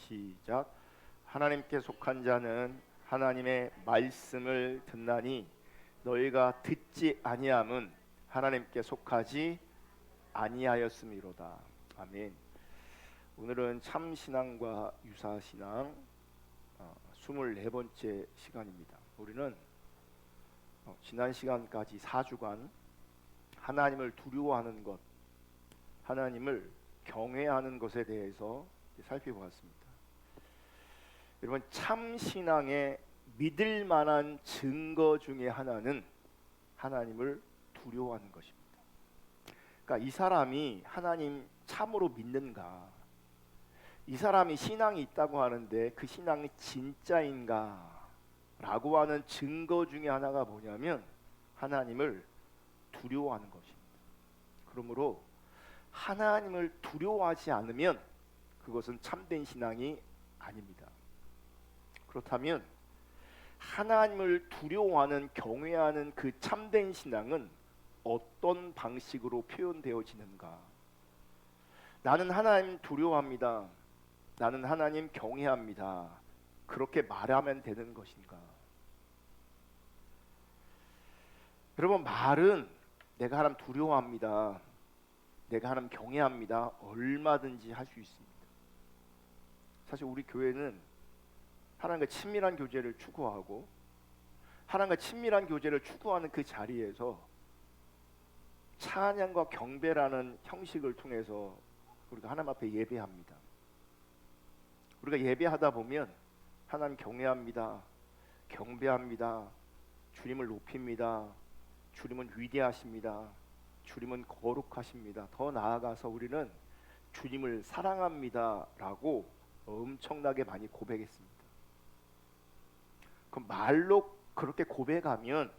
시작. 하나님께 속한 자는 하나님의 말씀을 듣나니 너희가 듣지 아니함은 하나님께 속하지 아니하였음이로다. 아멘. 오늘은 참신앙과 유사신앙 24번째 시간입니다. 우리는 지난 시간까지 4주간 하나님을 두려워하는 것, 하나님을 경외하는 것에 대해서 살펴보았습니다. 여러분, 참신앙의 믿을 만한 증거 중에 하나는 하나님을 두려워하는 것입니다. 그러니까 이 사람이 하나님 참으로 믿는가, 이 사람이 신앙이 있다고 하는데 그 신앙이 진짜인가 라고 하는 증거 중에 하나가 뭐냐면 하나님을 두려워하는 것입니다. 그러므로 하나님을 두려워하지 않으면 그것은 참된 신앙이 아닙니다. 그렇다면 하나님을 두려워하는, 경외하는 그 참된 신앙은 어떤 방식으로 표현되어지는가? 나는 하나님 두려워합니다. 나는 하나님 경외합니다. 그렇게 말하면 되는 것인가? 여러분, 말은 내가 하나님 두려워합니다, 내가 하나님 경외합니다, 얼마든지 할 수 있습니다. 사실 우리 교회는 하나님과 친밀한 교제를 추구하고 하나님과 친밀한 교제를 추구하는 그 자리에서 찬양과 경배라는 형식을 통해서 우리가 하나님 앞에 예배합니다. 우리가 예배하다 보면 하나님 경외합니다, 경배합니다, 주님을 높입니다, 주님은 위대하십니다, 주님은 거룩하십니다, 더 나아가서 우리는 주님을 사랑합니다 라고 엄청나게 많이 고백했습니다. 그럼 말로 그렇게 고백하면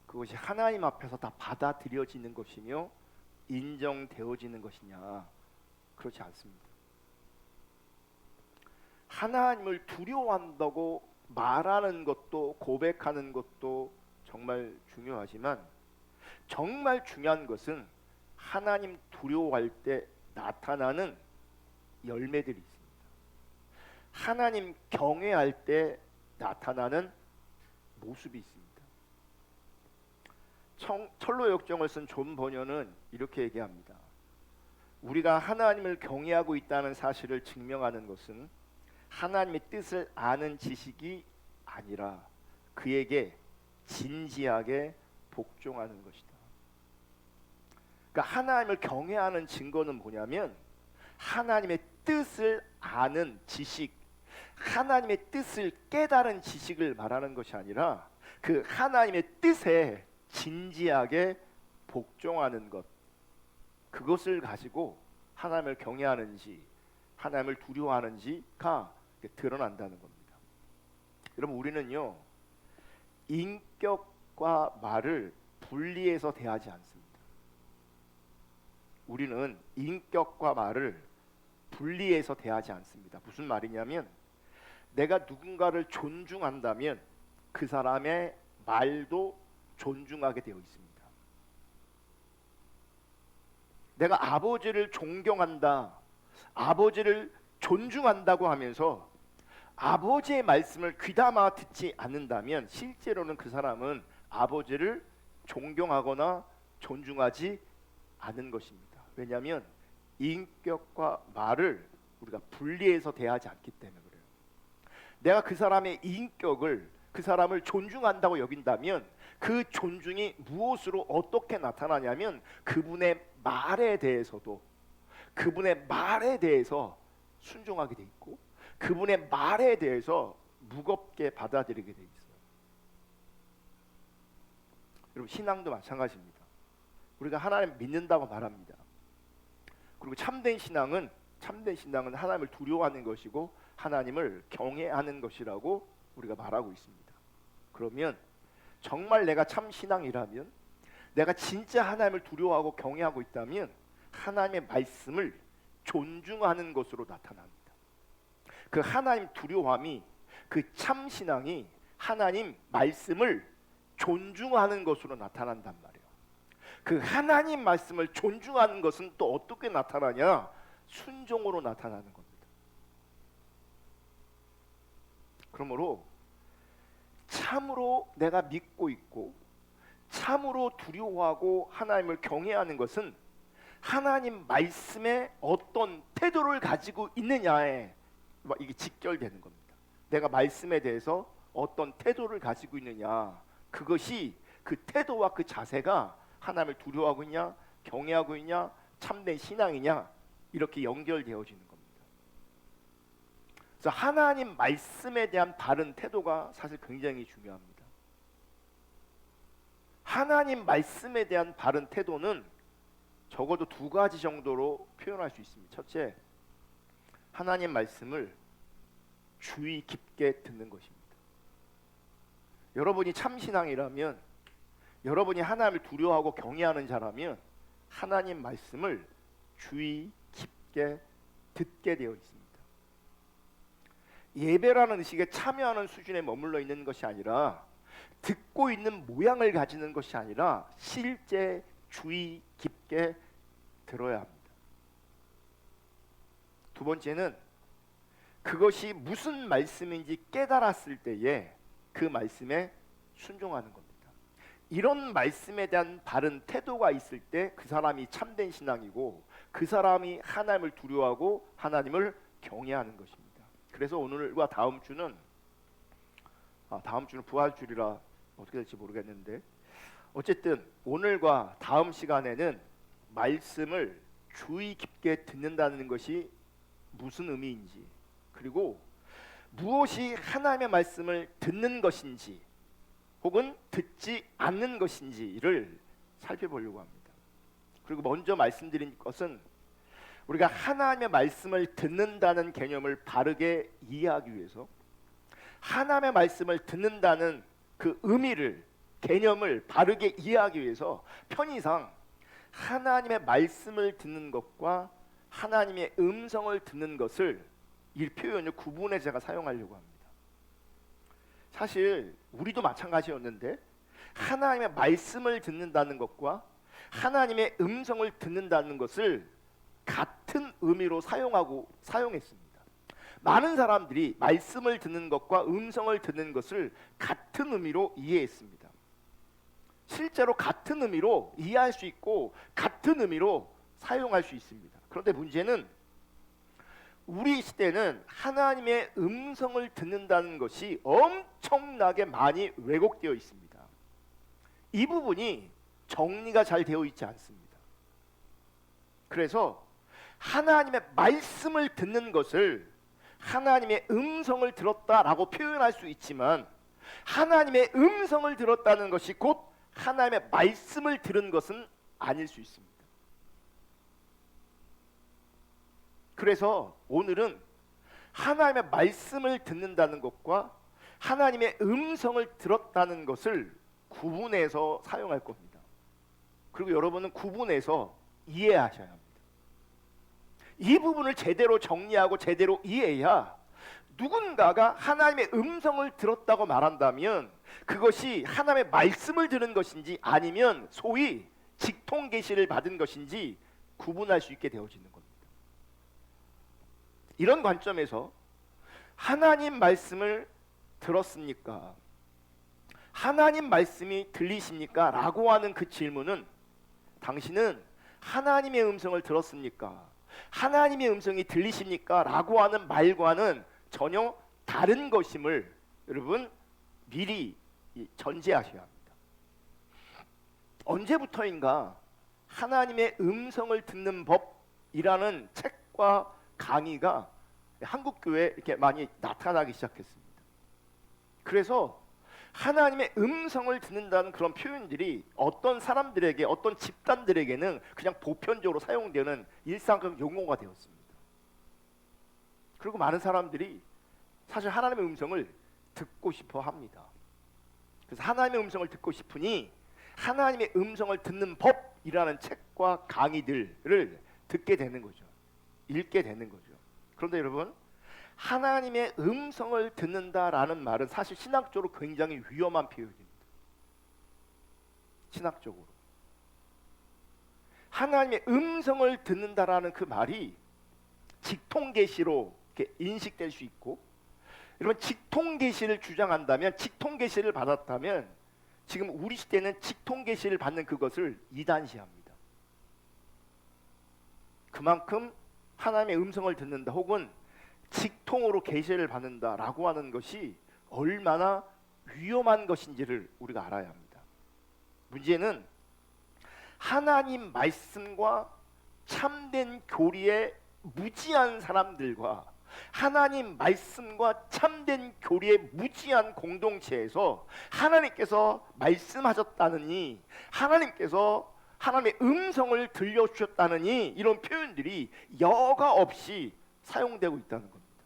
그것이 하나님 앞에서 다 받아들여지는 것이며 인정되어지는 것이냐? 그렇지 않습니다. 하나님을 두려워한다고 말하는 것도, 고백하는 것도 정말 중요하지만 정말 중요한 것은 하나님 두려워할 때 나타나는 열매들이 있습니다. 하나님 경외할 때 나타나는 모습이 있습니다. 철로 역정을 쓴 존 버녀는 이렇게 얘기합니다. 우리가 하나님을 경외하고 있다는 사실을 증명하는 것은 하나님의 뜻을 아는 지식이 아니라 그에게 진지하게 복종하는 것이다. 그러니까 하나님을 경외하는 증거는 뭐냐면 하나님의 뜻을 아는 지식, 하나님의 뜻을 깨달은 지식을 말하는 것이 아니라 그 하나님의 뜻에 진지하게 복종하는 것, 그것을 가지고 하나님을 경외하는지 하나님을 두려워하는지가 드러난다는 겁니다. 여러분, 우리는요 인격과 말을 분리해서 대하지 않습니다. 우리는 인격과 말을 분리해서 대하지 않습니다. 무슨 말이냐면 내가 누군가를 존중한다면 그 사람의 말도 존중하게 되어 있습니다. 내가 아버지를 존경한다, 아버지를 존중한다고 하면서 아버지의 말씀을 귀담아 듣지 않는다면 실제로는 그 사람은 아버지를 존경하거나 존중하지 않은 것입니다. 왜냐하면 인격과 말을 우리가 분리해서 대하지 않기 때문에 그래요. 내가 그 사람의 인격을, 그 사람을 존중한다고 여긴다면 그 존중이 무엇으로 어떻게 나타나냐면 그분의 말에 대해서도, 그분의 말에 대해서 순종하게 돼 있고 그분의 말에 대해서 무겁게 받아들이게 돼 있어요. 여러분, 신앙도 마찬가지입니다. 우리가 하나님 믿는다고 말합니다. 그리고 참된 신앙은 하나님을 두려워하는 것이고 하나님을 경외하는 것이라고 우리가 말하고 있습니다. 그러면 정말 내가 참 신앙이라면, 내가 진짜 하나님을 두려워하고 경외하고 있다면 하나님의 말씀을 존중하는 것으로 나타납니다. 그 하나님 두려움이, 그 참 신앙이 하나님 말씀을 존중하는 것으로 나타난단 말이에요. 그 하나님 말씀을 존중하는 것은 또 어떻게 나타나냐? 순종으로 나타나는 겁니다. 그러므로 참으로 내가 믿고 있고 참으로 두려워하고 하나님을 경외하는 것은 하나님 말씀에 어떤 태도를 가지고 있느냐에 이게 직결되는 겁니다. 내가 말씀에 대해서 어떤 태도를 가지고 있느냐, 그것이 그 태도와 그 자세가 하나님을 두려워하고 있냐, 경외하고 있냐, 참된 신앙이냐, 이렇게 연결되어지는 겁니다. 그래서 하나님 말씀에 대한 바른 태도가 사실 굉장히 중요합니다. 하나님 말씀에 대한 바른 태도는 적어도 두 가지 정도로 표현할 수 있습니다. 첫째, 하나님 말씀을 주의 깊게 듣는 것입니다. 여러분이 참신앙이라면, 여러분이 하나님을 두려워하고 경외하는 자라면 하나님 말씀을 주의 깊게 듣게 되어 있습니다. 예배라는 의식에 참여하는 수준에 머물러 있는 것이 아니라, 듣고 있는 모양을 가지는 것이 아니라 실제 주의 깊게 들어야 합니다. 두 번째는 그것이 무슨 말씀인지 깨달았을 때에 그 말씀에 순종하는 겁니다. 이런 말씀에 대한 바른 태도가 있을 때 그 사람이 참된 신앙이고 그 사람이 하나님을 두려워하고 하나님을 경외하는 것입니다. 그래서 오늘과 다음 주는 부활주일이라 어떻게 될지 모르겠는데, 어쨌든 오늘과 다음 시간에는 말씀을 주의 깊게 듣는다는 것이 무슨 의미인지, 그리고 무엇이 하나님의 말씀을 듣는 것인지 혹은 듣지 않는 것인지를 살펴보려고 합니다. 그리고 먼저 말씀드린 것은 우리가 하나님의 말씀을 듣는다는 개념을 바르게 이해하기 위해서, 하나님의 말씀을 듣는다는 그 의미를, 개념을 바르게 이해하기 위해서 편의상 하나님의 말씀을 듣는 것과 하나님의 음성을 듣는 것을, 이 표현을 구분해 제가 사용하려고 합니다. 사실 우리도 마찬가지였는데 하나님의 말씀을 듣는다는 것과 하나님의 음성을 듣는다는 것을 같은 의미로 사용했습니다. 많은 사람들이 말씀을 듣는 것과 음성을 듣는 것을 같은 의미로 이해했습니다. 실제로 같은 의미로 이해할 수 있고 같은 의미로 사용할 수 있습니다. 그런데 문제는 우리 시대는 하나님의 음성을 듣는다는 것이 엄청나게 많이 왜곡되어 있습니다. 이 부분이 정리가 잘 되어 있지 않습니다. 그래서 하나님의 말씀을 듣는 것을 하나님의 음성을 들었다라고 표현할 수 있지만, 하나님의 음성을 들었다는 것이 곧 하나님의 말씀을 들은 것은 아닐 수 있습니다. 그래서 오늘은 하나님의 말씀을 듣는다는 것과 하나님의 음성을 들었다는 것을 구분해서 사용할 겁니다. 그리고 여러분은 구분해서 이해하셔야 합니다. 이 부분을 제대로 정리하고 제대로 이해해야 누군가가 하나님의 음성을 들었다고 말한다면 그것이 하나님의 말씀을 들은 것인지 아니면 소위 직통 계시를 받은 것인지 구분할 수 있게 되어지는 겁니다. 이런 관점에서 하나님 말씀을 들었습니까? 하나님 말씀이 들리십니까? 라고 하는 그 질문은, 당신은 하나님의 음성을 들었습니까? 하나님의 음성이 들리십니까? 라고 하는 말과는 전혀 다른 것임을 여러분 미리 전제하셔야 합니다. 언제부터인가 하나님의 음성을 듣는 법이라는 책과 강의가 한국 교회에 이렇게 많이 나타나기 시작했습니다. 그래서 하나님의 음성을 듣는다는 그런 표현들이 어떤 사람들에게, 어떤 집단들에게는 그냥 보편적으로 사용되는 일상적 용어가 되었습니다. 그리고 많은 사람들이 사실 하나님의 음성을 듣고 싶어 합니다. 그래서 하나님의 음성을 듣고 싶으니 하나님의 음성을 듣는 법이라는 책과 강의들을 듣게 되는 거죠. 읽게 되는 거죠. 그런데 여러분, 하나님의 음성을 듣는다라는 말은 사실 신학적으로 굉장히 위험한 표현입니다. 신학적으로 하나님의 음성을 듣는다라는 그 말이 직통계시로 이렇게 인식될 수 있고, 여러분 직통 계시를 주장한다면, 직통 계시를 받았다면 지금 우리 시대는 직통 계시를 받는 그것을 이단시합니다. 그만큼 하나님의 음성을 듣는다 혹은 직통으로 계시를 받는다라고 하는 것이 얼마나 위험한 것인지를 우리가 알아야 합니다. 문제는 하나님 말씀과 참된 교리에 무지한 사람들과 하나님 말씀과 참된 교리의 무지한 공동체에서 하나님께서 말씀하셨다느니, 하나님께서 하나님의 음성을 들려주셨다느니 이런 표현들이 여과 없이 사용되고 있다는 겁니다.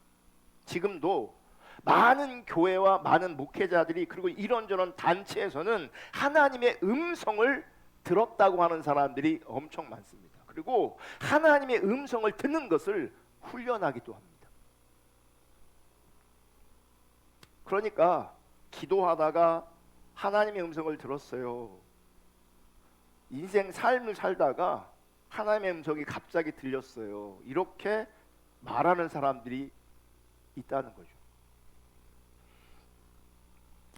지금도 많은 교회와 많은 목회자들이, 그리고 이런저런 단체에서는 하나님의 음성을 들었다고 하는 사람들이 엄청 많습니다. 그리고 하나님의 음성을 듣는 것을 훈련하기도 합니다. 그러니까 기도하다가 하나님의 음성을 들었어요. 인생 삶을 살다가 하나님의 음성이 갑자기 들렸어요. 이렇게 말하는 사람들이 있다는 거죠.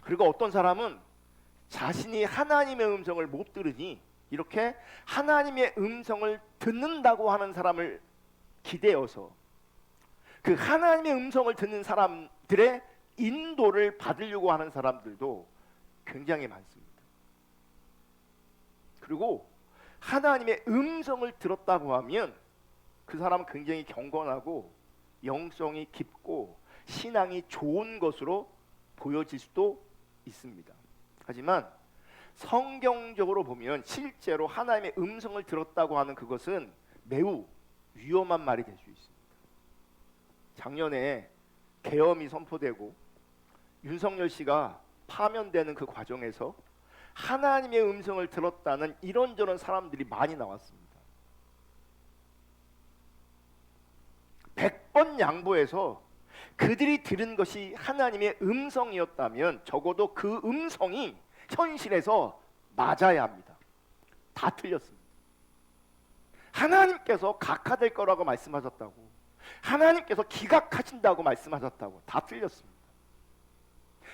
그리고 어떤 사람은 자신이 하나님의 음성을 못 들으니 이렇게 하나님의 음성을 듣는다고 하는 사람을 기대어서 그 하나님의 음성을 듣는 사람들의 인도를 받으려고 하는 사람들도 굉장히 많습니다. 그리고 하나님의 음성을 들었다고 하면 그 사람은 굉장히 경건하고 영성이 깊고 신앙이 좋은 것으로 보여질 수도 있습니다. 하지만 성경적으로 보면 실제로 하나님의 음성을 들었다고 하는 그것은 매우 위험한 말이 될 수 있습니다. 작년에 계엄이 선포되고 윤석열 씨가 파면되는 그 과정에서 하나님의 음성을 들었다는 이런저런 사람들이 많이 나왔습니다. 100번 양보해서 그들이 들은 것이 하나님의 음성이었다면 적어도 그 음성이 현실에서 맞아야 합니다. 다 틀렸습니다. 하나님께서 각하될 거라고 말씀하셨다고, 하나님께서 기각하신다고 말씀하셨다고 다 틀렸습니다.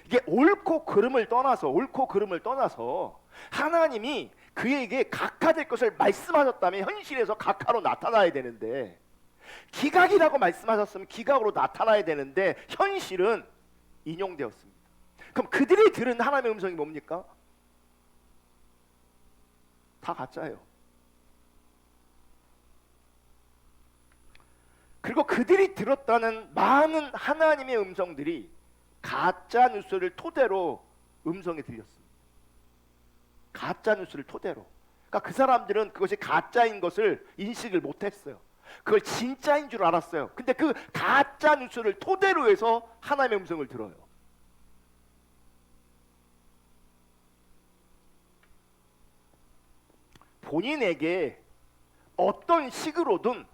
이게 옳고 그름을 떠나서 하나님이 그에게 각하될 것을 말씀하셨다면 현실에서 각하로 나타나야 되는데, 기각이라고 말씀하셨으면 기각으로 나타나야 되는데 현실은 인용되었습니다. 그럼 그들이 들은 하나님의 음성이 뭡니까? 다 가짜예요. 그리고 그들이 들었다는 많은 하나님의 음성들이 가짜 뉴스를 토대로 음성이 들렸습니다. 가짜 뉴스를 토대로. 그러니까 그 사람들은 그것이 가짜인 것을 인식을 못했어요. 그걸 진짜인 줄 알았어요. 근데 그 가짜 뉴스를 토대로 해서 하나님의 음성을 들어요. 본인에게 어떤 식으로든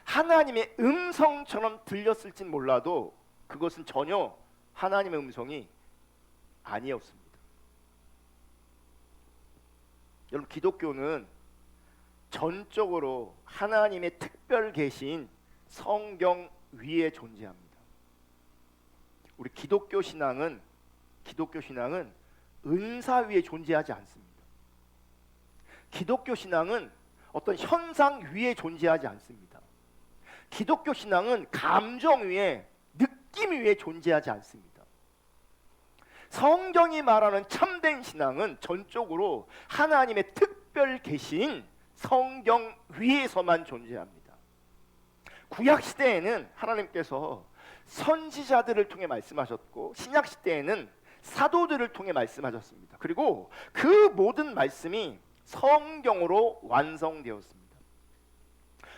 하나님의 음성처럼 들렸을진 몰라도 그것은 전혀 하나님의 음성이 아니었습니다. 여러분, 기독교는 전적으로 하나님의 특별 계시인 성경 위에 존재합니다. 우리 기독교 신앙은 은사 위에 존재하지 않습니다. 기독교 신앙은 어떤 현상 위에 존재하지 않습니다. 기독교 신앙은 감정 위에, 느낌 위에 존재하지 않습니다. 성경이 말하는 참된 신앙은 전적으로 하나님의 특별 계시인 성경 위에서만 존재합니다. 구약 시대에는 하나님께서 선지자들을 통해 말씀하셨고, 신약 시대에는 사도들을 통해 말씀하셨습니다. 그리고 그 모든 말씀이 성경으로 완성되었습니다.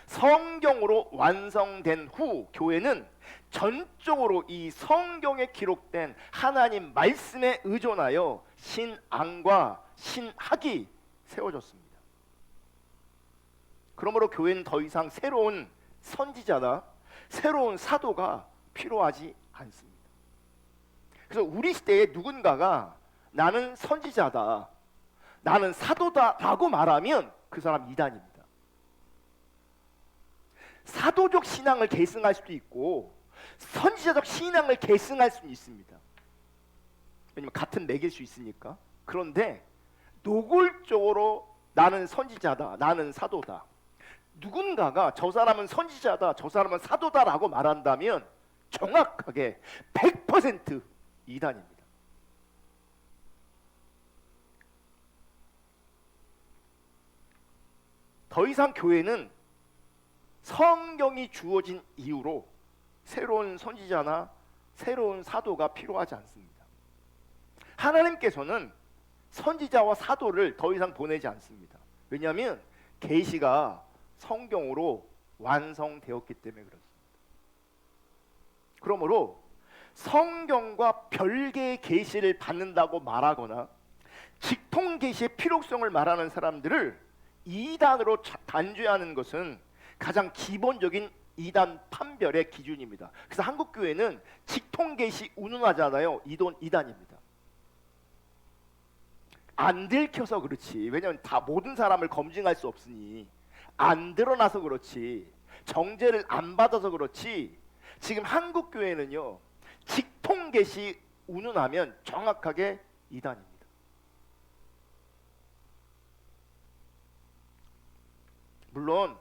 성경으로 완성된 후 교회는 전적으로 이 성경에 기록된 하나님 말씀에 의존하여 신앙과 신학이 세워졌습니다. 그러므로 교회는 더 이상 새로운 선지자나 새로운 사도가 필요하지 않습니다. 그래서 우리 시대에 누군가가 나는 선지자다, 나는 사도다라고 말하면 그 사람 이단입니다. 사도적 신앙을 계승할 수도 있고 선지자적 신앙을 계승할 수는 있습니다. 왜냐면 같은 맥일 수 있으니까. 그런데 노골적으로 나는 선지자다, 나는 사도다, 누군가가 저 사람은 선지자다, 저 사람은 사도다라고 말한다면 정확하게 100% 이단입니다. 더 이상 교회는 성경이 주어진 이후로 새로운 선지자나 새로운 사도가 필요하지 않습니다. 하나님께서는 선지자와 사도를 더 이상 보내지 않습니다. 왜냐하면 계시가 성경으로 완성되었기 때문에 그렇습니다. 그러므로 성경과 별개의 계시를 받는다고 말하거나 직통 계시의 필요성을 말하는 사람들을 이단으로 단죄하는 것은 가장 기본적인 이단 판별의 기준입니다. 그래서 한국 교회는 직통 계시 운운하잖아요. 이단입니다. 안 들켜서 그렇지. 왜냐하면 다 모든 사람을 검증할 수 없으니 안 드러나서 그렇지. 정죄를 안 받아서 그렇지. 지금 한국 교회는요, 직통 계시 운운하면 정확하게 이단입니다. 물론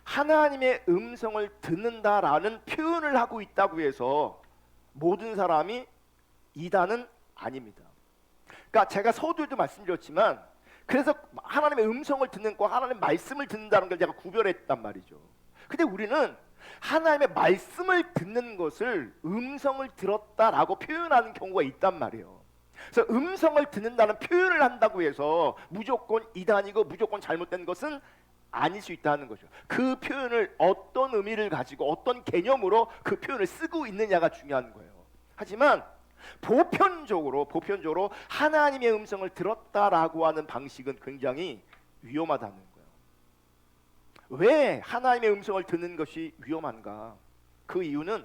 하나님의 음성을 듣는다라는 표현을 하고 있다고 해서 모든 사람이 이단은 아닙니다. 그러니까 제가 서두에도 말씀드렸지만, 그래서 하나님의 음성을 듣는 거, 하나님의 말씀을 듣는다는 걸 제가 구별했단 말이죠. 근데 우리는 하나님의 말씀을 듣는 것을 음성을 들었다라고 표현하는 경우가 있단 말이에요. 그래서 음성을 듣는다는 표현을 한다고 해서 무조건 이단이고 무조건 잘못된 것은 아닐 수 있다는 거죠. 그 표현을 어떤 의미를 가지고 어떤 개념으로 그 표현을 쓰고 있느냐가 중요한 거예요. 하지만 보편적으로 하나님의 음성을 들었다라고 하는 방식은 굉장히 위험하다는 거예요. 왜 하나님의 음성을 듣는 것이 위험한가? 그 이유는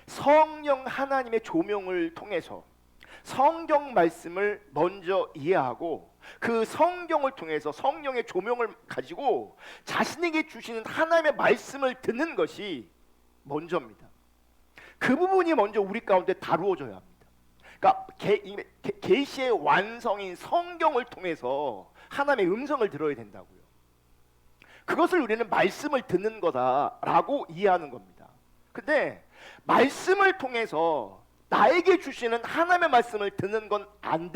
성령 하나님의 조명을 통해서 성경 말씀을 먼저 이해하고 그 성경을 통해서 성령의 조명을 가지고 자신에게 주시는 하나님의 말씀을 듣는 것이 먼저입니다. 그 부분이 먼저 우리 가운데 다루어져야 합니다. 그러니까 계시의 완성인 성경을 통해서 하나님의 음성을 들어야 된다고요. 그것을 우리는 말씀을 듣는 거다라고 이해하는 겁니다. 근데 말씀을 통해서 나에게 주시는 하나님의 말씀을 듣는 건 안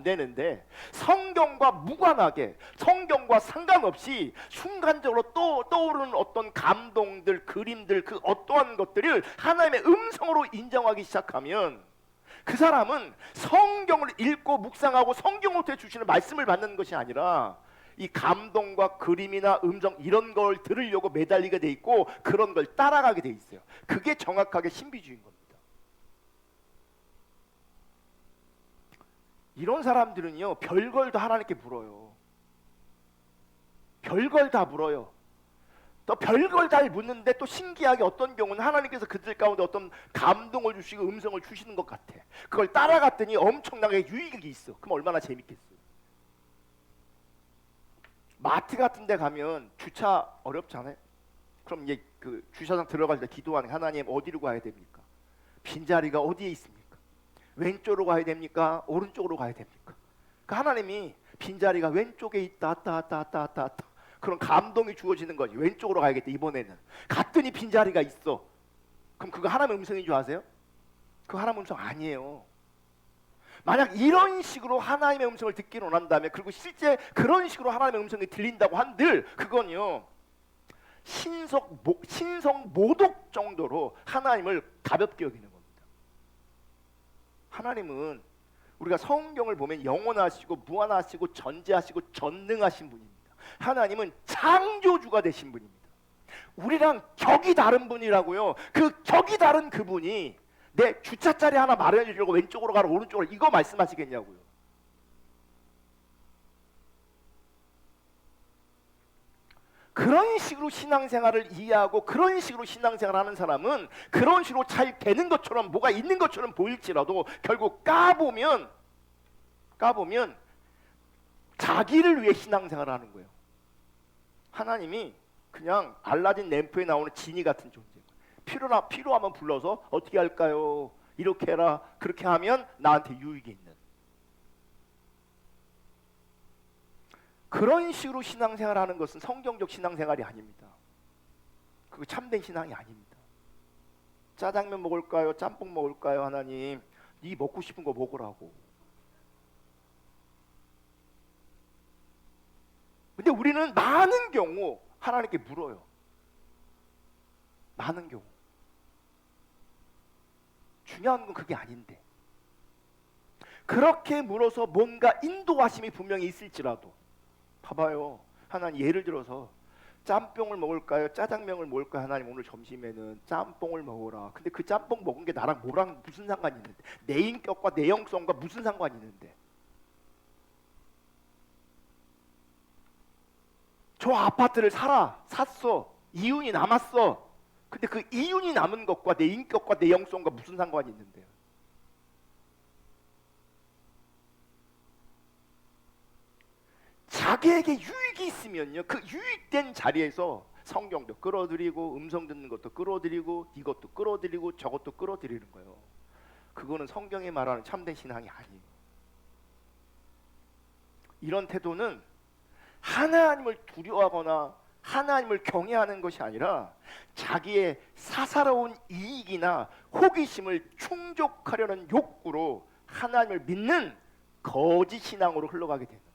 되는데 성경과 무관하게, 성경과 상관없이 순간적으로 떠오르는 어떤 감동들, 그림들, 그 어떠한 것들을 하나님의 음성으로 인정하기 시작하면 그 사람은 성경을 읽고 묵상하고 성경으로부터 주시는 말씀을 받는 것이 아니라 이 감동과 그림이나 음성 이런 걸 들으려고 매달리게 돼 있고 그런 걸 따라가게 돼 있어요. 그게 정확하게 신비주의인 겁니다. 이런 사람들은요, 별걸 다 하나님께 물어요. 별걸 다 물어요. 또 별걸 다 묻는데 또 신기하게 어떤 경우는 하나님께서 그들 가운데 어떤 감동을 주시고 음성을 주시는 것 같아. 그걸 따라갔더니 엄청나게 유익이 있어. 그럼 얼마나 재밌겠어요. 마트 같은 데 가면 주차 어렵잖아요. 그럼 이제 그 주차장 들어갈 때 기도하는, 하나님 어디로 가야 됩니까? 빈자리가 어디에 있습니까? 왼쪽으로 가야 됩니까? 오른쪽으로 가야 됩니까? 그 하나님이 빈자리가 왼쪽에 있다 그런 감동이 주어지는 거지. 왼쪽으로 가야겠다 이번에는. 갔더니 빈자리가 있어. 그럼 그거 하나님의 음성인 줄 아세요? 그거 하나님의 음성 아니에요. 만약 이런 식으로 하나님의 음성을 듣기를 원한다면, 그리고 실제 그런 식으로 하나님의 음성이 들린다고 한들 그건요, 신성 모독 정도로 하나님을 가볍게 여기는 겁니다. 하나님은 우리가 성경을 보면 영원하시고 무한하시고 전지하시고 전능하신 분입니다. 하나님은 창조주가 되신 분입니다. 우리랑 격이 다른 분이라고요. 그 격이 다른 그분이 내 주차자리 하나 마련해 주려고 왼쪽으로 가라 오른쪽으로 이거 말씀하시겠냐고요. 그런 식으로 신앙생활을 이해하고 그런 식으로 신앙생활을 하는 사람은 그런 식으로 잘 되는 것처럼, 뭐가 있는 것처럼 보일지라도 결국 까보면 자기를 위해 신앙생활을 하는 거예요. 하나님이 그냥 알라딘 램프에 나오는 지니 같은 존재예요. 필요하면 불러서 어떻게 할까요? 이렇게 해라. 그렇게 하면 나한테 유익이 있는 그런 식으로 신앙생활하는 것은 성경적 신앙생활이 아닙니다. 그거 참된 신앙이 아닙니다. 짜장면 먹을까요? 짬뽕 먹을까요? 하나님, 네 먹고 싶은 거 먹으라고. 근데 우리는 많은 경우 하나님께 물어요. 많은 경우. 중요한 건 그게 아닌데. 그렇게 물어서 뭔가 인도하심이 분명히 있을지라도 봐봐요. 하나님, 예를 들어서 짬뽕을 먹을까요? 짜장면을 먹을까요? 하나님, 오늘 점심에는 짬뽕을 먹어라. 근데 그 짬뽕 먹은 게 나랑 뭐랑 무슨 상관이 있는데? 내 인격과 내 영성과 무슨 상관이 있는데? 저 아파트를 샀어. 이윤이 남았어. 근데 그 이윤이 남은 것과 내 인격과 내 영성과 무슨 상관이 있는데요? 자기에게 유익이 있으면요, 그 유익된 자리에서 성경도 끌어들이고 음성 듣는 것도 끌어들이고 이것도 끌어들이고 저것도 끌어들이는 거예요. 그거는 성경이 말하는 참된 신앙이 아니에요. 이런 태도는 하나님을 두려워하거나 하나님을 경외하는 것이 아니라 자기의 사사로운 이익이나 호기심을 충족하려는 욕구로 하나님을 믿는 거짓 신앙으로 흘러가게 되는 거예요.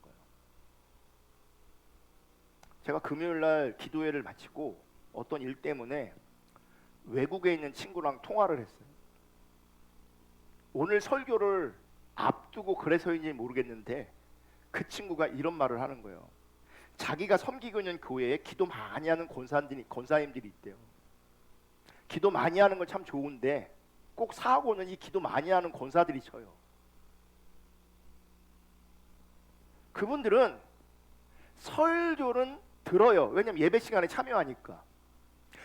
제가 금요일날 기도회를 마치고 어떤 일 때문에 외국에 있는 친구랑 통화를 했어요. 오늘 설교를 앞두고 그래서인지 모르겠는데 그 친구가 이런 말을 하는 거예요. 자기가 섬기고 있는 교회에 기도 많이 하는 권사님들이 있대요. 기도 많이 하는 건 참 좋은데 꼭 사고는 이 기도 많이 하는 권사들이 쳐요. 그분들은 설교는 들어요. 왜냐면 예배 시간에 참여하니까.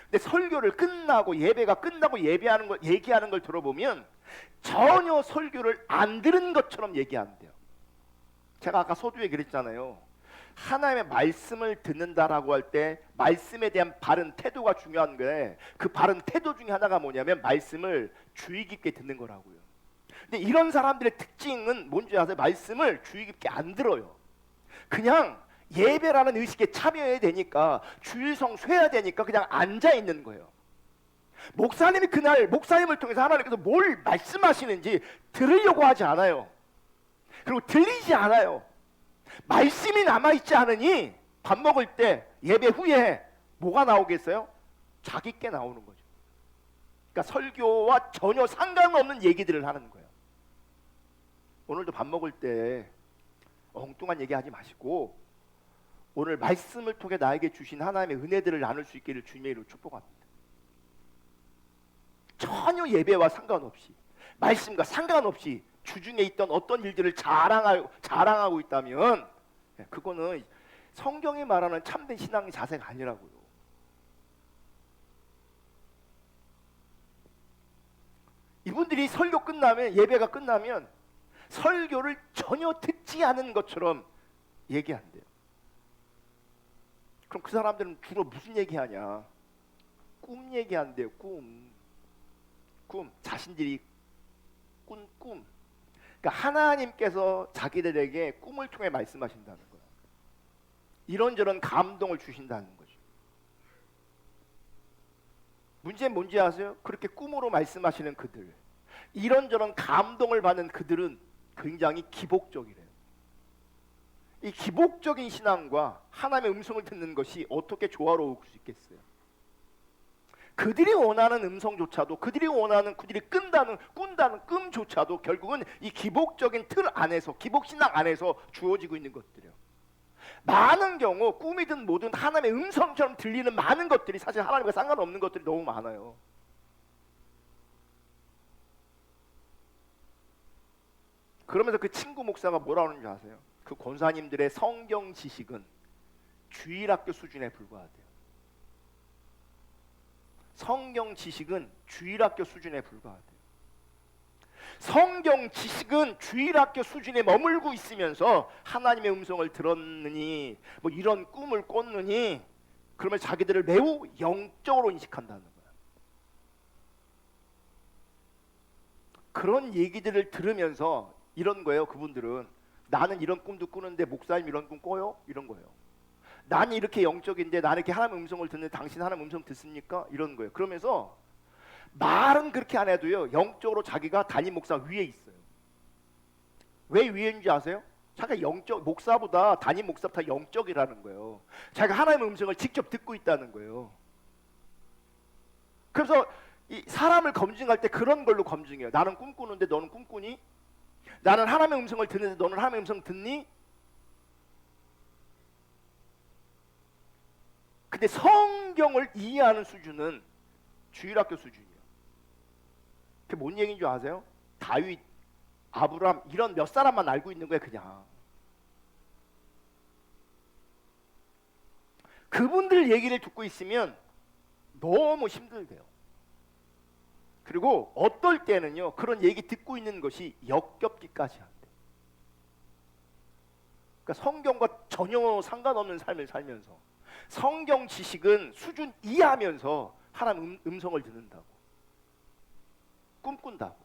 근데 설교를 끝나고 예배가 끝나고 예배하는 걸 얘기하는 걸 들어보면 전혀 설교를 안 들은 것처럼 얘기한대요. 제가 아까 서두에 그랬잖아요. 하나님의 말씀을 듣는다라고 할 때 말씀에 대한 바른 태도가 중요한 게 그 바른 태도 중에 하나가 뭐냐면 말씀을 주의 깊게 듣는 거라고요. 근데 이런 사람들의 특징은 뭔지 아세요? 말씀을 주의 깊게 안 들어요. 그냥 예배라는 의식에 참여해야 되니까 주일성 쇠야 되니까 그냥 앉아 있는 거예요. 목사님이 그날 목사님을 통해서 하나님께서 뭘 말씀하시는지 들으려고 하지 않아요. 그리고 들리지 않아요. 말씀이 남아있지 않으니 밥 먹을 때 예배 후에 뭐가 나오겠어요? 자기께 나오는 거죠. 그러니까 설교와 전혀 상관없는 얘기들을 하는 거예요. 오늘도 밥 먹을 때 엉뚱한 얘기하지 마시고 오늘 말씀을 통해 나에게 주신 하나님의 은혜들을 나눌 수 있기를 주님의 이름으로 축복합니다. 전혀 예배와 상관없이 말씀과 상관없이 주중에 있던 어떤 일들을 자랑하고 있다면 그거는 성경이 말하는 참된 신앙의 자세가 아니라고요. 이분들이 설교 끝나면 예배가 끝나면 설교를 전혀 듣지 않은 것처럼 얘기한대요. 그럼 그 사람들은 주로 무슨 얘기하냐? 꿈 얘기한대요. 꿈. 자신들이 꾼 꿈. 그러니까 하나님께서 자기들에게 꿈을 통해 말씀하신다는 거예요. 이런저런 감동을 주신다는 거죠. 문제는 뭔지 아세요? 그렇게 꿈으로 말씀하시는 그들, 이런저런 감동을 받는 그들은 굉장히 기복적이래요. 이 기복적인 신앙과 하나님의 음성을 듣는 것이 어떻게 조화로울 수 있겠어요? 그들이 원하는 음성조차도, 그들이 꾼다는 꿈조차도 결국은 이 기복적인 틀 안에서, 기복신앙 안에서 주어지고 있는 것들이에요. 많은 경우 꿈이든 뭐든 하나님의 음성처럼 들리는 많은 것들이 사실 하나님과 상관없는 것들이 너무 많아요. 그러면서 그 친구 목사가 뭐라 하는지 아세요? 그 권사님들의 성경 지식은 주일학교 수준에 불과하대요. 성경 지식은 주일학교 수준에 불과하대요. 성경 지식은 주일학교 수준에 머물고 있으면서 하나님의 음성을 들었느니 뭐 이런 꿈을 꿨느니 그러면 자기들을 매우 영적으로 인식한다는 거예요. 그런 얘기들을 들으면서 이런 거예요. 그분들은 나는 이런 꿈도 꾸는데 목사님 이런 꿈 꿔요? 이런 거예요. 나는 이렇게 영적인데 나는 이렇게 하나님 음성을 듣는데 당신 하나님 음성 듣습니까? 이런 거예요. 그러면서 말은 그렇게 안 해도요, 영적으로 자기가 담임 목사 위에 있어요. 왜 위에인지 아세요? 자기가 영적, 목사보다 담임 목사보다 영적이라는 거예요. 자기가 하나님의 음성을 직접 듣고 있다는 거예요. 그래서 이 사람을 검증할 때 그런 걸로 검증해요. 나는 꿈꾸는데 너는 꿈꾸니? 나는 하나님의 음성을 듣는데 너는 하나님의 음성 듣니? 근데 성경을 이해하는 수준은 주일학교 수준이에요. 그게 뭔 얘기인 줄 아세요? 다윗, 아브람 이런 몇 사람만 알고 있는 거예요. 그냥 그분들 얘기를 듣고 있으면 너무 힘들대요. 그리고 어떨 때는요, 그런 얘기 듣고 있는 것이 역겹기까지 한대. 그러니까 성경과 전혀 상관없는 삶을 살면서 성경 지식은 수준 이하면서 하나님 음성을 듣는다고, 꿈꾼다고.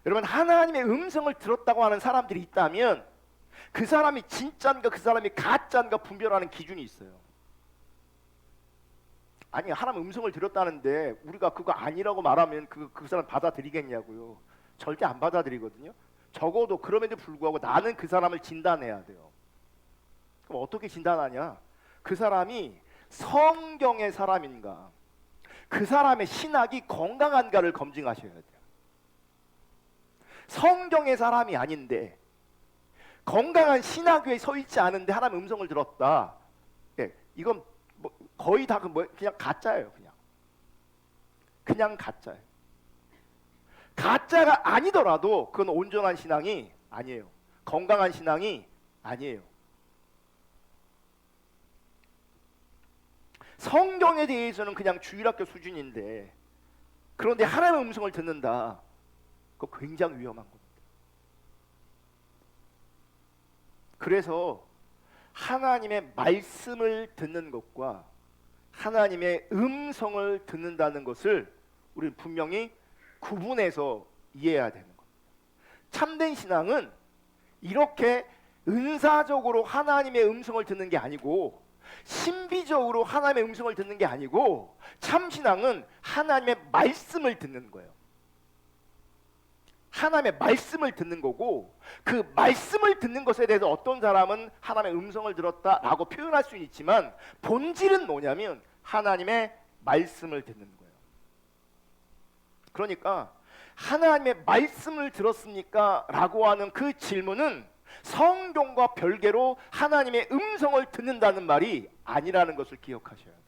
여러분, 하나님의 음성을 들었다고 하는 사람들이 있다면 그 사람이 진짜인가 그 사람이 가짜인가 분별하는 기준이 있어요. 아니, 하나님 음성을 들었다는데 우리가 그거 아니라고 말하면 그 사람 받아들이겠냐고요. 절대 안 받아들이거든요. 적어도 그럼에도 불구하고 나는 그 사람을 진단해야 돼요. 그럼 어떻게 진단하냐? 그 사람이 성경의 사람인가, 그 사람의 신학이 건강한가를 검증하셔야 돼요. 성경의 사람이 아닌데 건강한 신학교에 서 있지 않은데 하나님 음성을 들었다. 예, 이건 뭐 거의 다 그냥 가짜예요. 그냥 가짜예요. 가짜가 아니더라도 그건 온전한 신앙이 아니에요. 건강한 신앙이 아니에요. 성경에 대해서는 그냥 주일학교 수준인데 그런데 하나님의 음성을 듣는다. 그거 굉장히 위험한 겁니다. 그래서 하나님의 말씀을 듣는 것과 하나님의 음성을 듣는다는 것을 우리는 분명히 구분해서 이해해야 되는 겁니다. 참된 신앙은 이렇게 은사적으로 하나님의 음성을 듣는 게 아니고 신비적으로 하나님의 음성을 듣는 게 아니고 참신앙은 하나님의 말씀을 듣는 거예요. 하나님의 말씀을 듣는 거고 그 말씀을 듣는 것에 대해서 어떤 사람은 하나님의 음성을 들었다라고 표현할 수는 있지만 본질은 뭐냐면 하나님의 말씀을 듣는 거예요. 그러니까 하나님의 말씀을 들었습니까? 라고 하는 그 질문은 성경과 별개로 하나님의 음성을 듣는다는 말이 아니라는 것을 기억하셔야 돼요.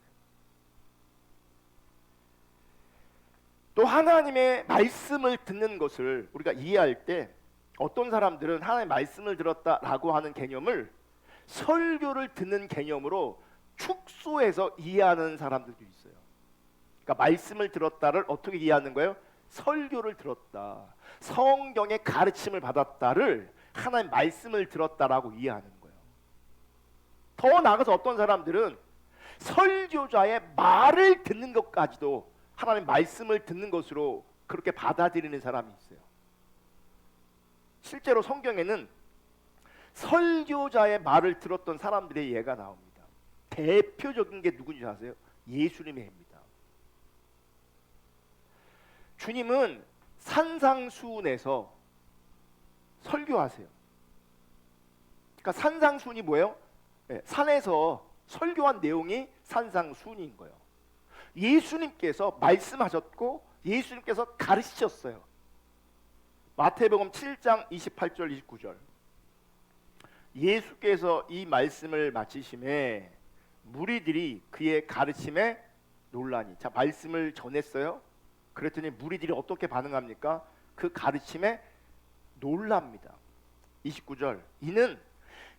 또 하나님의 말씀을 듣는 것을 우리가 이해할 때 어떤 사람들은 하나님의 말씀을 들었다라고 하는 개념을 설교를 듣는 개념으로 축소해서 이해하는 사람들도 있어요. 그러니까 말씀을 들었다를 어떻게 이해하는 거예요? 설교를 들었다, 성경의 가르침을 받았다를 하나님 말씀을 들었다라고 이해하는 거예요. 더 나아가서 어떤 사람들은 설교자의 말을 듣는 것까지도 하나님 말씀을 듣는 것으로 그렇게 받아들이는 사람이 있어요. 실제로 성경에는 설교자의 말을 들었던 사람들의 예가 나옵니다. 대표적인 게 누군지 아세요? 예수님의 예입니다. 주님은 산상수훈에서 설교하세요. 그러니까 산상수훈이 뭐예요? 산에서 설교한 내용이 산상수훈인 거예요. 예수님께서 말씀하셨고 예수님께서 가르치셨어요. 마태복음 7장 28절 29절. 예수께서 이 말씀을 마치심에 무리들이 그의 가르침에 놀라니. 자, 말씀을 전했어요. 그랬더니 무리들이 어떻게 반응합니까? 그 가르침에 놀랍니다. 29절. 이는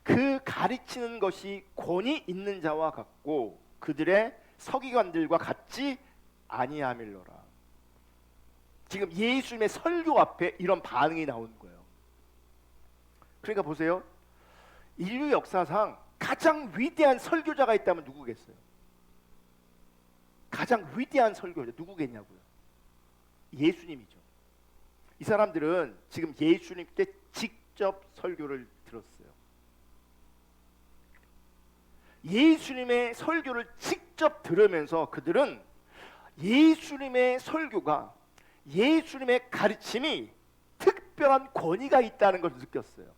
그 가르치는 것이 권위 있는 자와 같고 그들의 서기관들과 같지 아니함일러라. 지금 예수님의 설교 앞에 이런 반응이 나오는 거예요. 그러니까 보세요. 인류 역사상 가장 위대한 설교자가 있다면 누구겠어요? 가장 위대한 설교자 누구겠냐고요? 예수님이죠. 이 사람들은 지금 예수님께 직접 설교를 들었어요. 예수님의 설교를 직접 들으면서 그들은 예수님의 설교가, 예수님의 가르침이 특별한 권위가 있다는 것을 느꼈어요.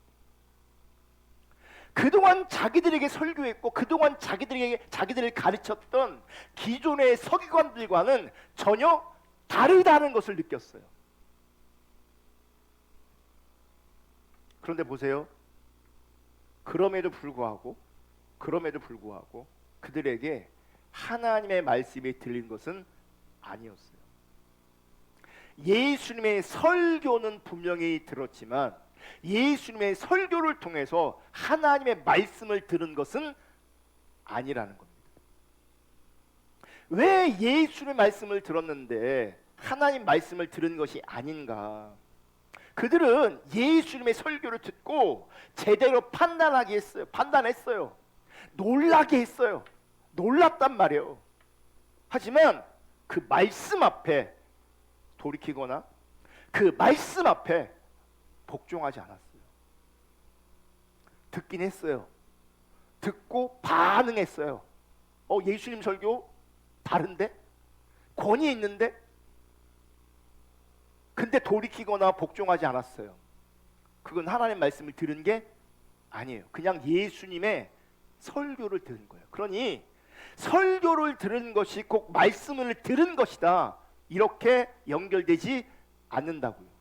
그동안 자기들에게 설교했고 그동안 자기들을 가르쳤던 기존의 서기관들과는 전혀 다르다는 것을 느꼈어요. 그런데 보세요. 그럼에도 불구하고 그들에게 하나님의 말씀이 들린 것은 아니었어요. 예수님의 설교는 분명히 들었지만 예수님의 설교를 통해서 하나님의 말씀을 들은 것은 아니라는 겁니다. 왜 예수님의 말씀을 들었는데 하나님 말씀을 들은 것이 아닌가? 그들은 예수님의 설교를 듣고 제대로 판단했어요. 놀라게 했어요. 놀랐단 말이에요. 하지만 그 말씀 앞에 돌이키거나 그 말씀 앞에 복종하지 않았어요. 듣긴 했어요. 듣고 반응했어요. 예수님 설교 다른데? 권위 있는데? 근데 돌이키거나 복종하지 않았어요. 그건 하나님 말씀을 들은 게 아니에요. 그냥 예수님의 설교를 들은 거예요. 그러니 설교를 들은 것이 꼭 말씀을 들은 것이다, 이렇게 연결되지 않는다고요.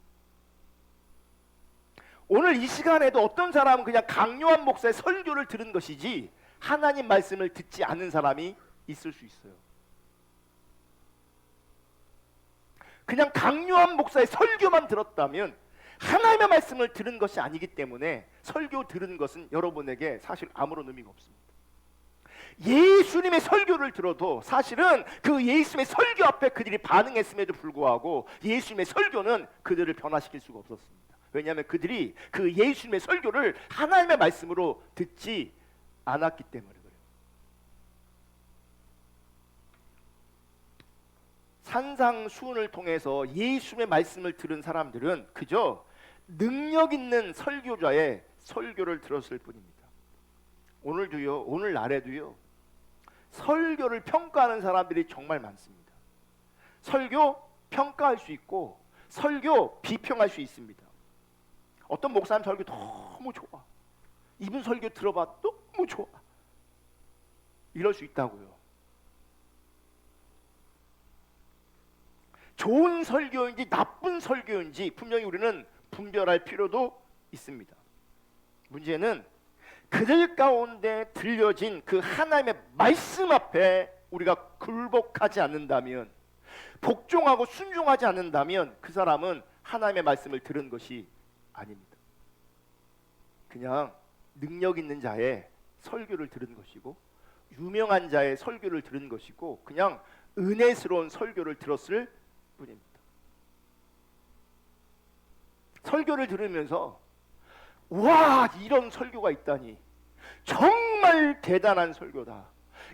오늘 이 시간에도 어떤 사람은 그냥 강요한 목사의 설교를 들은 것이지 하나님 말씀을 듣지 않는 사람이 있을 수 있어요. 그냥 강요한 목사의 설교만 들었다면 하나님의 말씀을 들은 것이 아니기 때문에 설교 들은 것은 여러분에게 사실 아무런 의미가 없습니다. 예수님의 설교를 들어도 사실은 그 예수님의 설교 앞에 그들이 반응했음에도 불구하고 예수님의 설교는 그들을 변화시킬 수가 없었습니다. 왜냐하면 그들이 그 예수님의 설교를 하나님의 말씀으로 듣지 않았기 때문에 그래요. 산상수훈을 통해서 예수님의 말씀을 들은 사람들은 그저 능력 있는 설교자의 설교를 들었을 뿐입니다. 오늘도요, 오늘날에도요, 설교를 평가하는 사람들이 정말 많습니다. 설교 평가할 수 있고 설교 비평할 수 있습니다. 어떤 목사님 설교 너무 좋아, 이분 설교 들어봐 너무 좋아, 이럴 수 있다고요. 좋은 설교인지 나쁜 설교인지 분명히 우리는 분별할 필요도 있습니다. 문제는 그들 가운데 들려진 그 하나님의 말씀 앞에 우리가 굴복하지 않는다면, 복종하고 순종하지 않는다면 그 사람은 하나님의 말씀을 들은 것이 아닙니다. 그냥 능력 있는 자의 설교를 들은 것이고 유명한 자의 설교를 들은 것이고 그냥 은혜스러운 설교를 들었을 뿐입니다. 설교를 들으면서 와, 이런 설교가 있다니, 정말 대단한 설교다,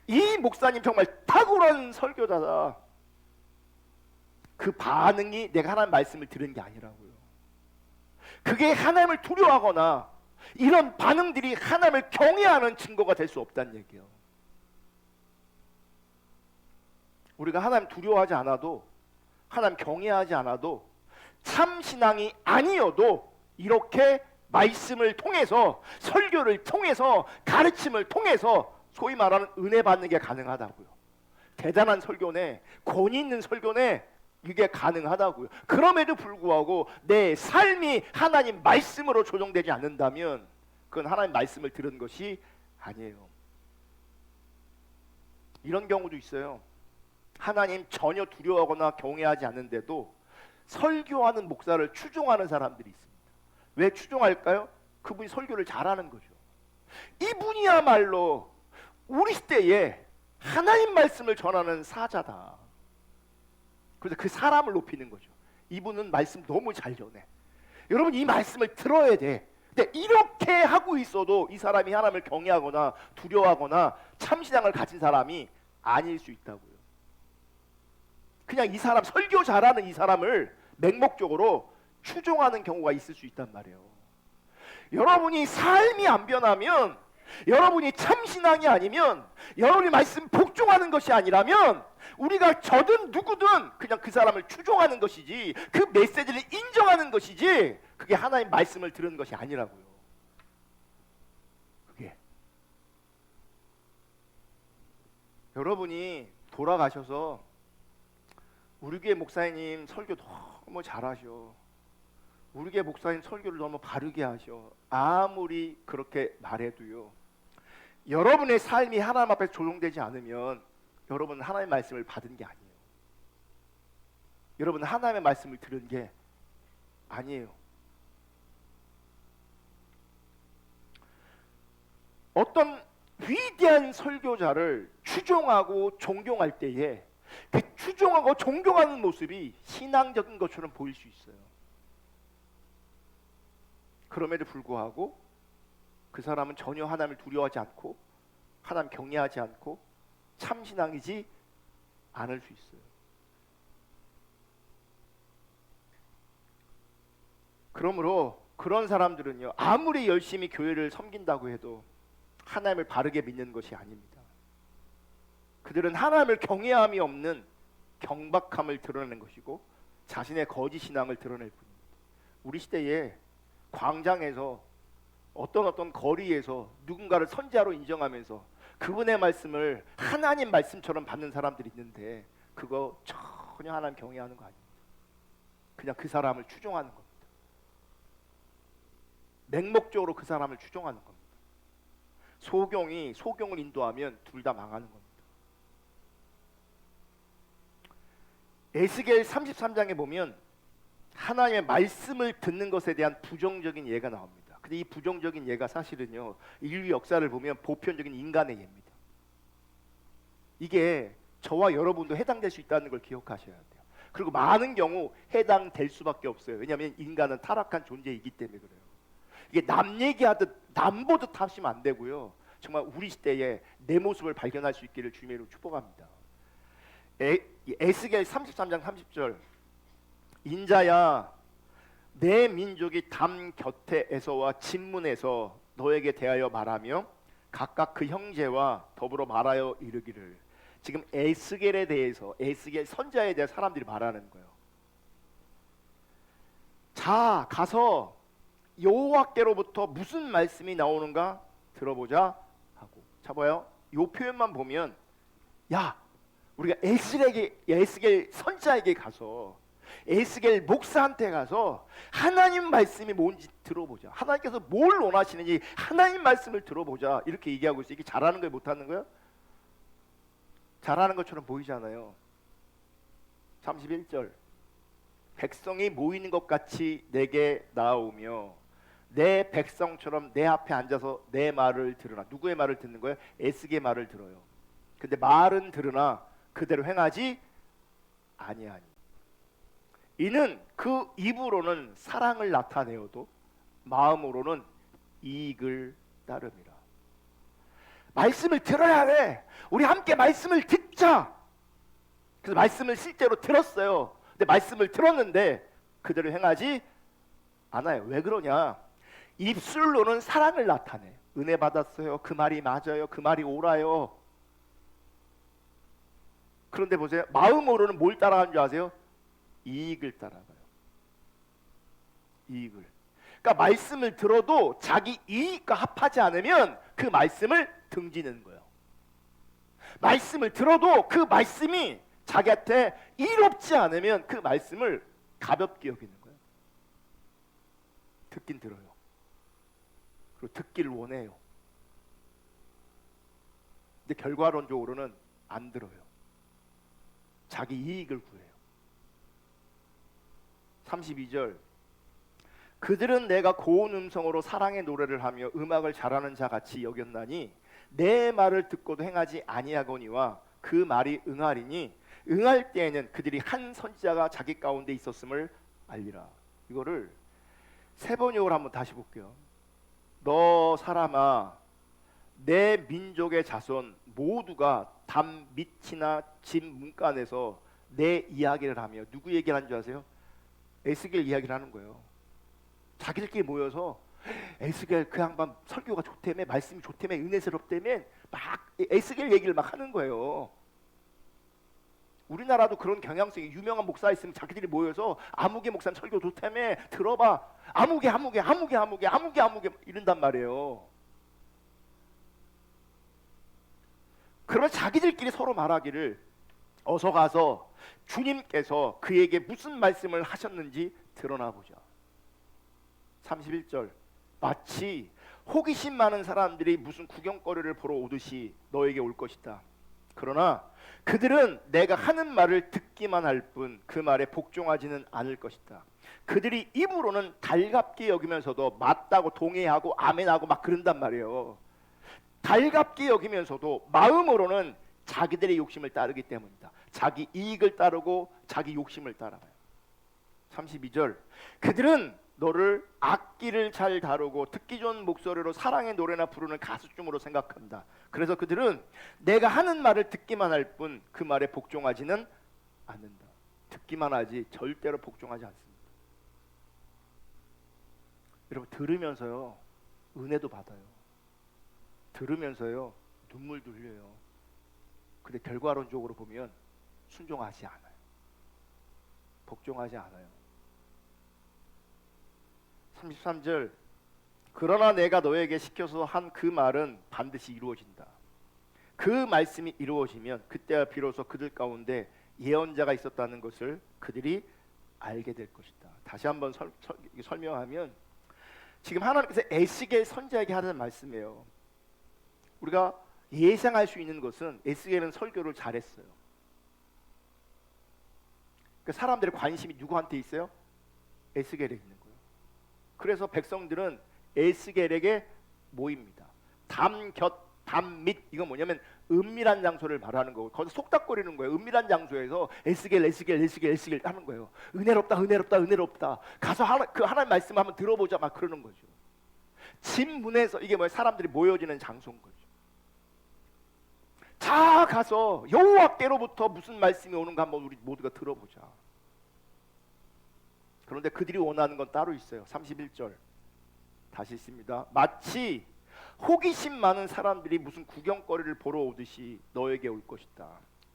이 목사님 정말 탁월한 설교자다, 그 반응이 내가 하나님 말씀을 들은 게 아니라고요. 그게 하나님을 두려워하거나 이런 반응들이 하나님을 경외하는 증거가 될 수 없다는 얘기예요. 우리가 하나님 두려워하지 않아도, 하나님 경외하지 않아도, 참신앙이 아니어도 이렇게 말씀을 통해서, 설교를 통해서, 가르침을 통해서 소위 말하는 은혜 받는 게 가능하다고요. 대단한 설교네, 권위 있는 설교네, 이게 가능하다고요. 그럼에도 불구하고 내 삶이 하나님 말씀으로 조정되지 않는다면 그건 하나님 말씀을 들은 것이 아니에요. 이런 경우도 있어요. 하나님 전혀 두려워하거나 경외하지 않는데도 설교하는 목사를 추종하는 사람들이 있습니다. 왜 추종할까요? 그분이 설교를 잘하는 거죠. 이분이야말로 우리 시대에 하나님 말씀을 전하는 사자다. 그래서 그 사람을 높이는 거죠. 이분은 말씀 너무 잘 전해, 여러분 이 말씀을 들어야 돼. 근데 이렇게 하고 있어도 이 사람이 하나님을 경외하거나 두려워하거나 참신앙을 가진 사람이 아닐 수 있다고요. 그냥 이 사람 설교 잘하는 이 사람을 맹목적으로 추종하는 경우가 있을 수 있단 말이에요. 여러분이 삶이 안 변하면, 여러분이 참신앙이 아니면, 여러분이 말씀 복종하는 것이 아니라면 우리가 저든 누구든 그냥 그 사람을 추종하는 것이지, 그 메시지를 인정하는 것이지, 그게 하나님 말씀을 들은 것이 아니라고요. 그게 여러분이 돌아가셔서 우리 교회 목사님 설교 너무 잘하셔, 우리 교회 목사님 설교를 너무 바르게 하셔, 아무리 그렇게 말해도요, 여러분의 삶이 하나님 앞에 조용되지 않으면 여러분은 하나님의 말씀을 받은 게 아니에요. 여러분은 하나님의 말씀을 들은 게 아니에요. 어떤 위대한 설교자를 추종하고 존경할 때에 그 추종하고 존경하는 모습이 신앙적인 것처럼 보일 수 있어요. 그럼에도 불구하고 그 사람은 전혀 하나님을 두려워하지 않고 하나님 경외하지 않고 참신앙이지 않을 수 있어요. 그러므로 그런 사람들은요, 아무리 열심히 교회를 섬긴다고 해도 하나님을 바르게 믿는 것이 아닙니다. 그들은 하나님을 경외함이 없는 경박함을 드러내는 것이고 자신의 거짓 신앙을 드러낼 뿐입니다. 우리 시대에 광장에서 어떤 거리에서 누군가를 선지자로 인정하면서 그분의 말씀을 하나님 말씀처럼 받는 사람들이 있는데 그거 전혀 하나님 경외하는 거 아닙니다. 그냥 그 사람을 추종하는 겁니다. 맹목적으로 그 사람을 추종하는 겁니다. 소경이 소경을 인도하면 둘 다 망하는 겁니다. 에스겔 33장에 보면 하나님의 말씀을 듣는 것에 대한 부정적인 예가 나옵니다. 근데 이 부정적인 예가 사실은요, 인류 역사를 보면 보편적인 인간의 예입니다. 이게 저와 여러분도 해당될 수 있다는 걸 기억하셔야 돼요. 그리고 많은 경우 해당될 수밖에 없어요. 왜냐하면 인간은 타락한 존재이기 때문에 그래요. 이게 남 얘기하듯 남보듯 하시면 안 되고요, 정말 우리 시대에 내 모습을 발견할 수 있기를 주님의 이름으로 축복합니다. 에스겔 33장 30절, 인자야 내 민족이 담 곁에서와 진문에서 너에게 대하여 말하며 각각 그 형제와 더불어 말하여 이르기를. 지금 에스겔에 대해서, 에스겔 선자에 대해 사람들이 말하는 거예요. 자, 가서 여호와께로부터 무슨 말씀이 나오는가 들어보자 하고. 자, 봐요, 이 표현만 보면, 야, 우리가 에스겔 선자에게 가서, 에스겔 목사한테 가서 하나님 말씀이 뭔지 들어보자, 하나님께서 뭘 원하시는지 하나님 말씀을 들어보자, 이렇게 얘기하고 있어요. 이게 잘하는 거예요, 못하는 거예요? 잘하는 것처럼 보이잖아요. 31절, 백성이 모이는 것 같이 내게 나아오며 내 백성처럼 내 앞에 앉아서 내 말을 들으나. 누구의 말을 듣는 거예요? 에스겔의 말을 들어요. 근데 말은 들으나 그대로 행하지 아니하니. 이는 그 입으로는 사랑을 나타내어도 마음으로는 이익을 따름이라. 말씀을 들어야 해. 우리 함께 말씀을 듣자. 그래서 말씀을 실제로 들었어요. 근데 말씀을 들었는데 그대로 행하지 않아요. 왜 그러냐? 입술로는 사랑을 나타내. 은혜 받았어요, 그 말이 맞아요, 그 말이 옳아요. 그런데 보세요, 마음으로는 뭘 따라가는 줄 아세요? 이익을 따라가요. 이익을. 그러니까 말씀을 들어도 자기 이익과 합하지 않으면 그 말씀을 등지는 거예요. 말씀을 들어도 그 말씀이 자기한테 이롭지 않으면 그 말씀을 가볍게 여기는 거예요. 듣긴 들어요. 그리고 듣기를 원해요. 근데 결과론적으로는 안 들어요. 자기 이익을 구해요. 32절, 그들은 내가 고운 음성으로 사랑의 노래를 하며 음악을 잘하는 자 같이 여겼나니 내 말을 듣고도 행하지 아니하거니와 그 말이 응하리니 응할 때에는 그들이 한 선지자가 자기 가운데 있었음을 알리라. 이거를 세 번역을 한번 다시 볼게요. 너 사람아, 내 민족의 자손 모두가 담 밑이나 집 문간에서 내 이야기를 하며 누구 얘기를 하는 줄 아세요? 에스겔 이야기를 하는 거예요. 자기들끼리 모여서 에스겔 그 양반 설교가 좋다며, 말씀이 좋다며, 은혜스럽다며 막 에스겔 얘기를 막 하는 거예요. 우리나라도 그런 경향성이, 유명한 목사 있으면 자기들이 모여서 아무개 목사님 설교 좋다며 들어봐, 아무개 이런단 말이에요. 그러면 자기들끼리 서로 말하기를, 어서 가서 주님께서 그에게 무슨 말씀을 하셨는지 드러나 보자. 31절, 마치 호기심 많은 사람들이 무슨 구경거리를 보러 오듯이 너에게 올 것이다. 그러나 그들은 내가 하는 말을 듣기만 할 뿐 그 말에 복종하지는 않을 것이다. 그들이 입으로는 달갑게 여기면서도 맞다고 동의하고 아멘하고 막 그런단 말이에요. 달갑게 여기면서도 마음으로는 자기들의 욕심을 따르기 때문이다. 자기 이익을 따르고 자기 욕심을 따라가요. 32절, 그들은 너를 악기를 잘 다루고 듣기 좋은 목소리로 사랑의 노래나 부르는 가수쯤으로 생각한다. 그래서 그들은 내가 하는 말을 듣기만 할 뿐 그 말에 복종하지는 않는다. 듣기만 하지 절대로 복종하지 않습니다. 여러분, 들으면서요 은혜도 받아요. 들으면서요 눈물도 흘려요. 근데 결과론적으로 보면 순종하지 않아요. 복종하지 않아요. 33절, 그러나 내가 너에게 시켜서 한 그 말은 반드시 이루어진다. 그 말씀이 이루어지면 그때야 비로소 그들 가운데 예언자가 있었다는 것을 그들이 알게 될 것이다. 다시 한번 설명하면, 지금 하나님께서 에스겔 선지자에게 하는 말씀이에요. 우리가 예상할 수 있는 것은 에스겔은 설교를 잘했어요. 그러니까 사람들의 관심이 누구한테 있어요? 에스겔에 있는 거예요. 그래서 백성들은 에스겔에게 모입니다. 담 및 이건 뭐냐면 은밀한 장소를 말하는 거고, 거기서 속닥거리는 거예요. 은밀한 장소에서 에스겔 하는 거예요. 은혜롭다. 가서 하나님 말씀 한번 들어보자 막 그러는 거죠. 집 문에서, 이게 뭐예요? 사람들이 모여지는 장소인 거죠. 자, 가서 여호와께로부터 무슨 말씀이 오는가 한번 우리 모두가 들어보자. 그런데 그들이 원하는 건 따로 있어요. 31절 다시 읽습니다. 마치 호기심 많은 사람들이 무슨 구경거리를 보러 오듯이 너에게 올 것이다.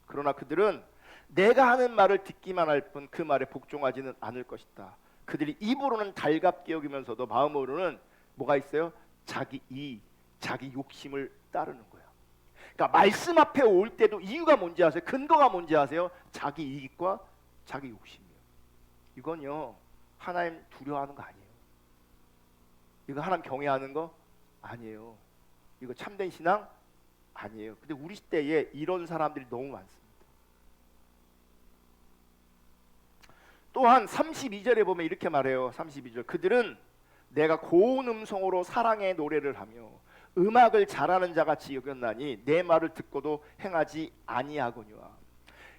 그러나 그들은 내가 하는 말을 듣기만 할 뿐 그 말에 복종하지는 않을 것이다. 그들이 입으로는 달갑게 여기면서도 마음으로는 뭐가 있어요? 자기 이익, 자기 욕심을 따르는 거예요. 그러니까 말씀 앞에 올 때도 이유가 뭔지 아세요? 근거가 뭔지 아세요? 자기 이익과 자기 욕심이에요. 이건요 하나님 두려워하는 거 아니에요. 이거 하나님 경외하는 거 아니에요. 이거 참된 신앙 아니에요. 근데 우리 시대에 이런 사람들이 너무 많습니다. 또한 32절에 보면 이렇게 말해요. 32절, 그들은 내가 고운 음성으로 사랑의 노래를 하며 음악을 잘하는 자같이 여겼나니 내 말을 듣고도 행하지 아니하거니와.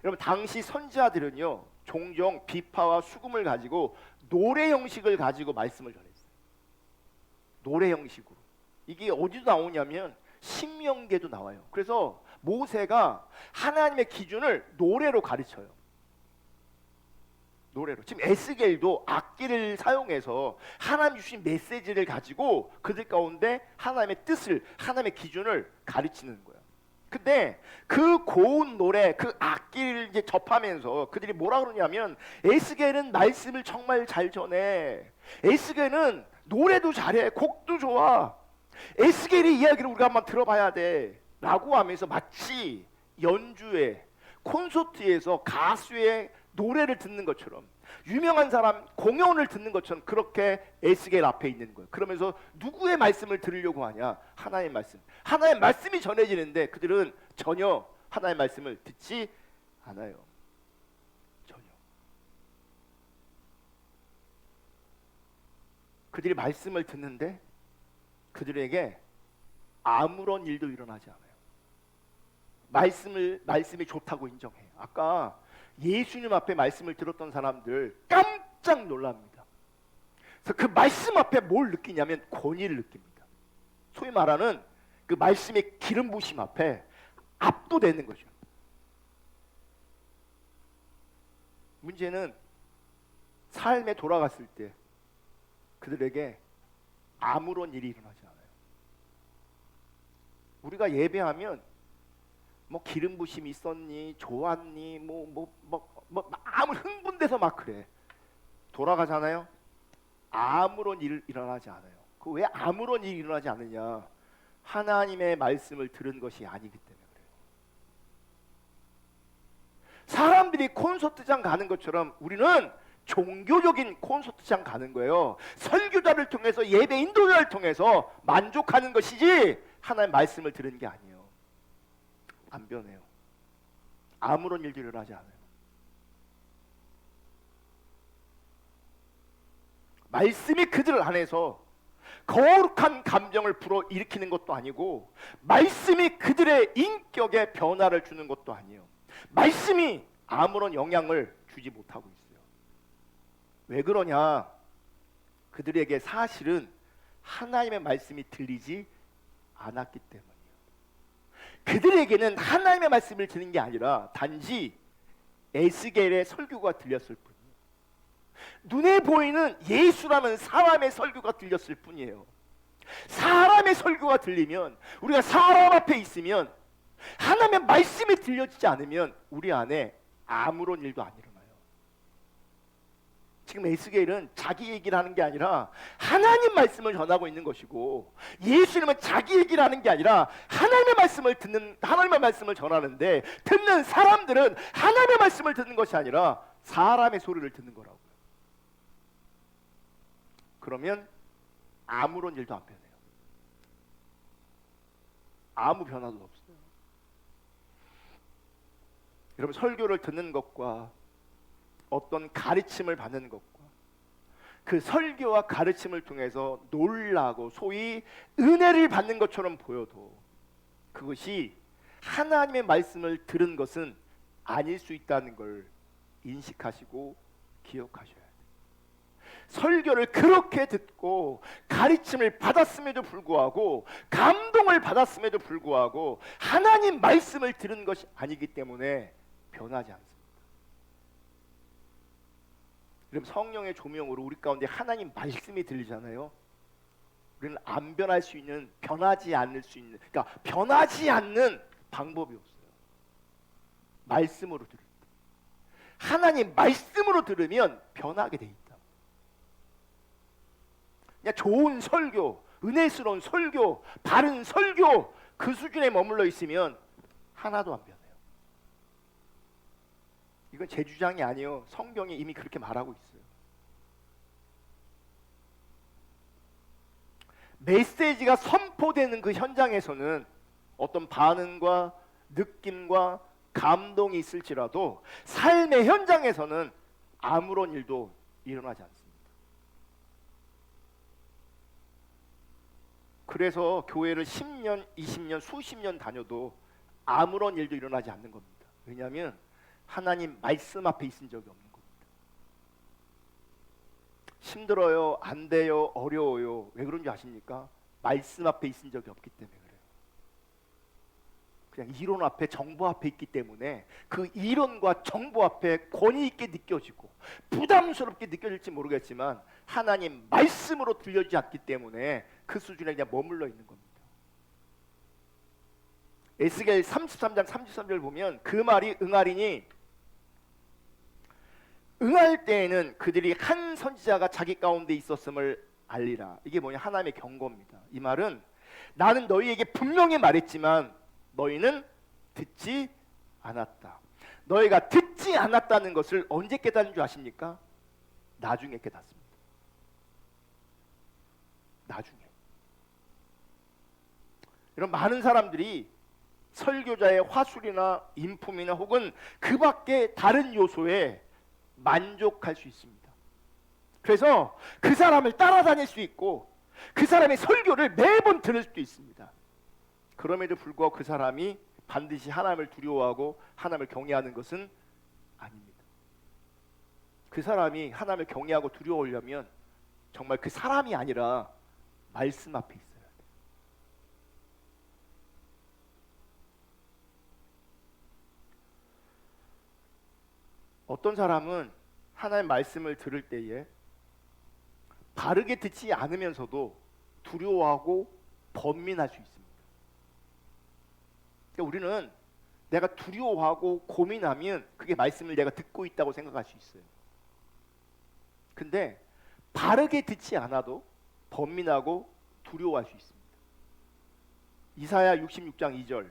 여러분, 당시 선지자들은요 종종 비파와 수금을 가지고 노래 형식을 가지고 말씀을 전했어요. 노래 형식으로. 이게 어디서 나오냐면 신명기에도 나와요. 그래서 모세가 하나님의 기준을 노래로 가르쳐요. 노래로. 지금 에스겔도 악기를 사용해서 하나님 주신 메시지를 가지고 그들 가운데 하나님의 뜻을, 하나님의 기준을 가르치는 거예요. 근데 그 고운 노래, 그 악기를 이제 접하면서 그들이 뭐라 그러냐면, 에스겔은 말씀을 정말 잘 전해. 에스겔은 노래도 잘해. 곡도 좋아. 에스겔의 이야기를 우리가 한번 들어봐야 돼 라고 하면서 마치 연주회, 콘서트에서 가수의 노래를 듣는 것처럼, 유명한 사람 공연을 듣는 것처럼 그렇게 에스겔 앞에 있는 거예요. 그러면서 누구의 말씀을 들으려고 하냐? 하나님의 말씀. 하나님의 말씀이 전해지는데 그들은 전혀 하나님의 말씀을 듣지 않아요. 전혀. 그들이 말씀을 듣는데 그들에게 아무런 일도 일어나지 않아요. 말씀이 좋다고 인정해요. 아까 예수님 앞에 말씀을 들었던 사람들 깜짝 놀랍니다. 그래서 그 말씀 앞에 뭘 느끼냐면 권위를 느낍니다. 소위 말하는 그 말씀의 기름 부으심 앞에 압도되는 거죠. 문제는 삶에 돌아갔을 때 그들에게 아무런 일이 일어나지 않아요. 우리가 예배하면 뭐 기름 부심이 있었니, 좋았니, 아무 흥분돼서 막 그래. 돌아가잖아요. 아무런 일 일어나지 않아요. 그 왜 아무런 일이 일어나지 않느냐? 하나님의 말씀을 들은 것이 아니기 때문에 그래요. 사람들이 콘서트장 가는 것처럼 우리는 종교적인 콘서트장 가는 거예요. 설교자를 통해서 예배 인도자를 통해서 만족하는 것이지 하나님의 말씀을 들은 게 아니에요. 안 변해요. 아무런 일도 일어나지 않아요. 말씀이 그들 안에서 거룩한 감정을 불어일으키는 것도 아니고 말씀이 그들의 인격에 변화를 주는 것도 아니에요. 말씀이 아무런 영향을 주지 못하고 있어요. 왜 그러냐? 그들에게 사실은 하나님의 말씀이 들리지 않았기 때문이에요. 그들에게는 하나님의 말씀을 듣는 게 아니라 단지 에스겔의 설교가 들렸을 뿐이에요. 눈에 보이는 예수라는 사람의 설교가 들렸을 뿐이에요. 사람의 설교가 들리면, 우리가 사람 앞에 있으면, 하나님의 말씀이 들려지지 않으면 우리 안에 아무런 일도 안 일어나요. 지금 에스겔은 자기 얘기를 하는 게 아니라 하나님 말씀을 전하고 있는 것이고, 예수님은 자기 얘기를 하는 게 아니라 하나님의 말씀을 전하는데, 듣는 사람들은 하나님의 말씀을 듣는 것이 아니라 사람의 소리를 듣는 거라고요. 그러면 아무런 일도 안 변해요. 아무 변화도 없어요. 여러분, 설교를 듣는 것과 어떤 가르침을 받는 것과 그 설교와 가르침을 통해서 놀라고 소위 은혜를 받는 것처럼 보여도 그것이 하나님의 말씀을 들은 것은 아닐 수 있다는 걸 인식하시고 기억하셔야 돼요. 설교를 그렇게 듣고 가르침을 받았음에도 불구하고 감동을 받았음에도 불구하고 하나님 말씀을 들은 것이 아니기 때문에 변하지 않습니다. 여러분, 성령의 조명으로 우리 가운데 하나님 말씀이 들리잖아요. 우리는 안 변할 수 있는, 변하지 않을 수 있는, 그러니까 변하지 않는 방법이 없어요. 말씀으로 들을 때, 하나님 말씀으로 들으면 변하게 돼 있다. 그냥 좋은 설교, 은혜스러운 설교, 바른 설교, 그 수준에 머물러 있으면 하나도 안 변해요. 이건 제 주장이 아니에요. 성경이 이미 그렇게 말하고 있어요. 메시지가 선포되는 그 현장에서는 어떤 반응과 느낌과 감동이 있을지라도 삶의 현장에서는 아무런 일도 일어나지 않습니다. 그래서 교회를 10년, 20년, 수십 년 다녀도 아무런 일도 일어나지 않는 겁니다. 왜냐하면 하나님 말씀 앞에 있은 적이 없는 겁니다. 힘들어요, 안 돼요, 어려워요. 왜 그런지 아십니까? 말씀 앞에 있은 적이 없기 때문에 그래요. 그냥 이론 앞에, 정보 앞에 있기 때문에 그 이론과 정보 앞에 권위 있게 느껴지고 부담스럽게 느껴질지 모르겠지만 하나님 말씀으로 들려지지 않기 때문에 그 수준에 그냥 머물러 있는 겁니다. 에스겔 33장 33절 보면 그 말이 응하리니, 응할 때에는 그들이 한 선지자가 자기 가운데 있었음을 알리라. 이게 뭐냐? 하나님의 경고입니다. 이 말은 나는 너희에게 분명히 말했지만 너희는 듣지 않았다. 너희가 듣지 않았다는 것을 언제 깨달은 줄 아십니까? 나중에 깨닫습니다. 나중에. 이런 많은 사람들이 설교자의 화술이나 인품이나 혹은 그 밖에 다른 요소에 만족할 수 있습니다. 그래서 그 사람을 따라다닐 수 있고 그 사람의 설교를 매번 들을 수도 있습니다. 그럼에도 불구하고 그 사람이 반드시 하나님을 두려워하고 하나님을 경외하는 것은 아닙니다. 그 사람이 하나님을 경외하고 두려워하려면 정말 그 사람이 아니라 말씀 앞에 있어야 돼요. 어떤 사람은 하나님의 말씀을 들을 때에 바르게 듣지 않으면서도 두려워하고 번민할 수 있습니다. 그러니까 우리는 내가 두려워하고 고민하면 그게 말씀을 내가 듣고 있다고 생각할 수 있어요. 근데 바르게 듣지 않아도 번민하고 두려워할 수 있습니다. 이사야 66장 2절,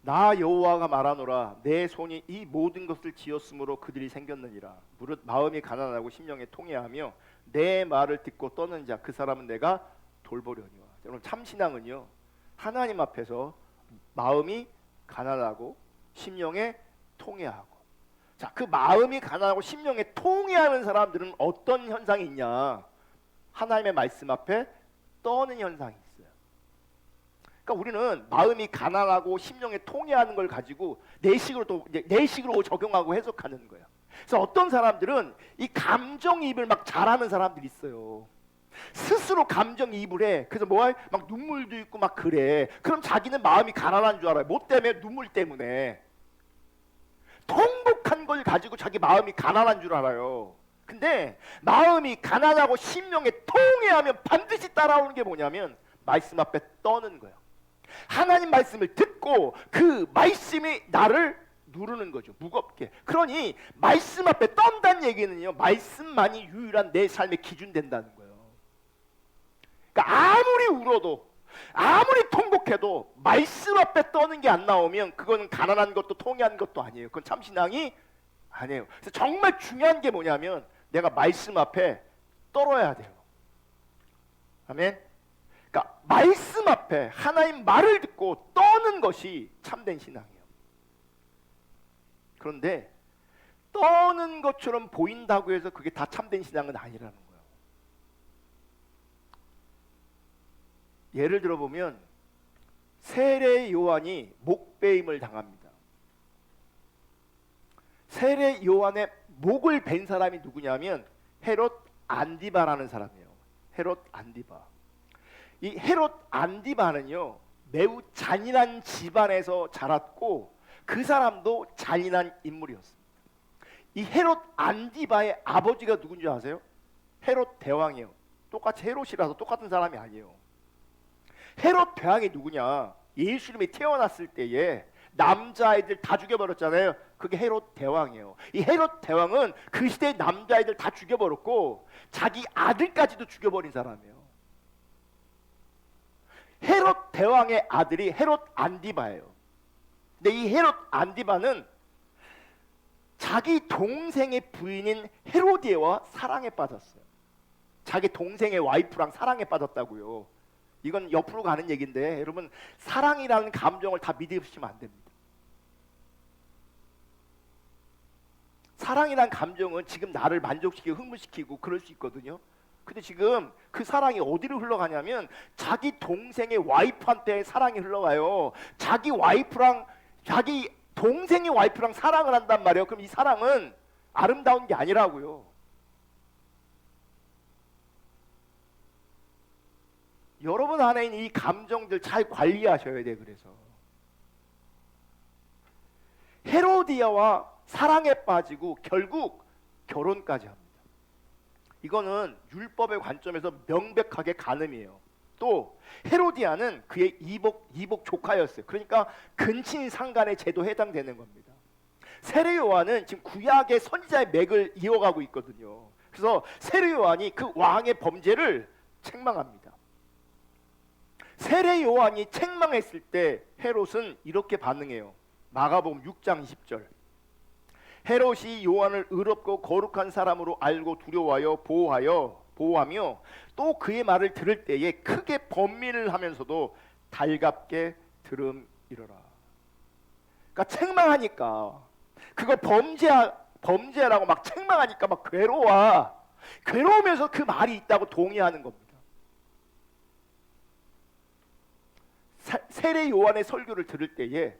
나 여호와가 말하노라, 내 손이 이 모든 것을 지었으므로 그들이 생겼느니라. 무릇 마음이 가난하고 심령에 통회하며 내 말을 듣고 떠는 자, 그 사람은 내가 돌보려니와. 여러분, 참신앙은요, 하나님 앞에서 마음이 가난하고 심령에 통회하고. 자, 그 마음이 가난하고 심령에 통회하는 사람들은 어떤 현상이 있냐? 하나님의 말씀 앞에 떠는 현상이 있어요. 그러니까 우리는 마음이 가난하고 심령에 통회하는 걸 가지고 내식으로 적용하고 해석하는 거예요. 그래서 어떤 사람들은 이 감정이입을 막 잘하는 사람들이 있어요. 스스로 감정이입을 해. 그래서 막 눈물도 있고 막 그래. 그럼 자기는 마음이 가난한 줄 알아요. 뭐 때문에? 눈물 때문에. 통곡한 걸 가지고 자기 마음이 가난한 줄 알아요. 근데 마음이 가난하고 심령에 통회하면 반드시 따라오는 게 뭐냐면 말씀 앞에 떠는 거예요. 하나님 말씀을 듣고 그 말씀이 나를 누르는 거죠. 무겁게. 그러니 말씀 앞에 떤다는 얘기는요, 말씀만이 유일한 내 삶의 기준 된다는 거예요. 그러니까 아무리 울어도, 아무리 통곡해도 말씀 앞에 떠는 게 안 나오면 그거는 가난한 것도 통회한 것도 아니에요. 그건 참신앙이 아니에요. 그래서 정말 중요한 게 뭐냐면 내가 말씀 앞에 떨어야 돼요. 아멘. 그러니까 말씀 앞에 하나님 말을 듣고 떠는 것이 참된 신앙이에요. 그런데 떠는 것처럼 보인다고 해서 그게 다 참된 신앙은 아니라는 거예요. 예를 들어보면 세례 요한이 목베임을 당합니다. 세례 요한의 목을 벤 사람이 누구냐면 헤롯 안디바라는 사람이에요. 헤롯 안디바. 이 헤롯 안디바는요, 매우 잔인한 집안에서 자랐고 그 사람도 잔인한 인물이었습니다. 이 헤롯 안디바의 아버지가 누군지 아세요? 헤롯 대왕이에요. 똑같이 헤롯이라서 똑같은 사람이 아니에요. 헤롯 대왕이 누구냐? 예수님이 태어났을 때에 남자아이들 다 죽여버렸잖아요. 그게 헤롯 대왕이에요. 이 헤롯 대왕은 그 시대의 남자아이들 다 죽여버렸고 자기 아들까지도 죽여버린 사람이에요. 헤롯 대왕의 아들이 헤롯 안디바예요. 근데 이 헤롯 안디바는 자기 동생의 부인인 헤로디아와 사랑에 빠졌어요. 자기 동생의 와이프랑 사랑에 빠졌다고요. 이건 옆으로 가는 얘기인데 여러분, 사랑이라는 감정을 다 믿으시면 안 됩니다. 사랑이라는 감정은 지금 나를 만족시키고 흥분시키고 그럴 수 있거든요. 근데 지금 그 사랑이 어디로 흘러가냐면 자기 동생의 와이프한테 사랑이 흘러가요. 자기 동생의 와이프랑 사랑을 한단 말이에요. 그럼 이 사랑은 아름다운 게 아니라고요. 여러분 안에 있는 이 감정들 잘 관리하셔야 돼. 그래서 헤로디아와 사랑에 빠지고 결국 결혼까지 합니다. 이거는 율법의 관점에서 명백하게 간음이에요. 또 헤로디아는 그의 이복 조카였어요. 그러니까 근친 상간의 제도에 해당되는 겁니다. 세례 요한은 지금 구약의 선지자의 맥을 이어가고 있거든요. 그래서 세례 요한이 그 왕의 범죄를 책망합니다. 세례 요한이 책망했을 때 헤롯은 이렇게 반응해요. 마가복음 6장 20절. 헤롯이 요한을 의롭고 거룩한 사람으로 알고 두려워하여 보호하며 또 그의 말을 들을 때에 크게 번민을 하면서도 달갑게 들음이러라. 그러니까 책망하니까, 그거 범죄라고 막 책망하니까 막 괴로우면서 그 말이 있다고 동의하는 겁니다. 세례 요한의 설교를 들을 때에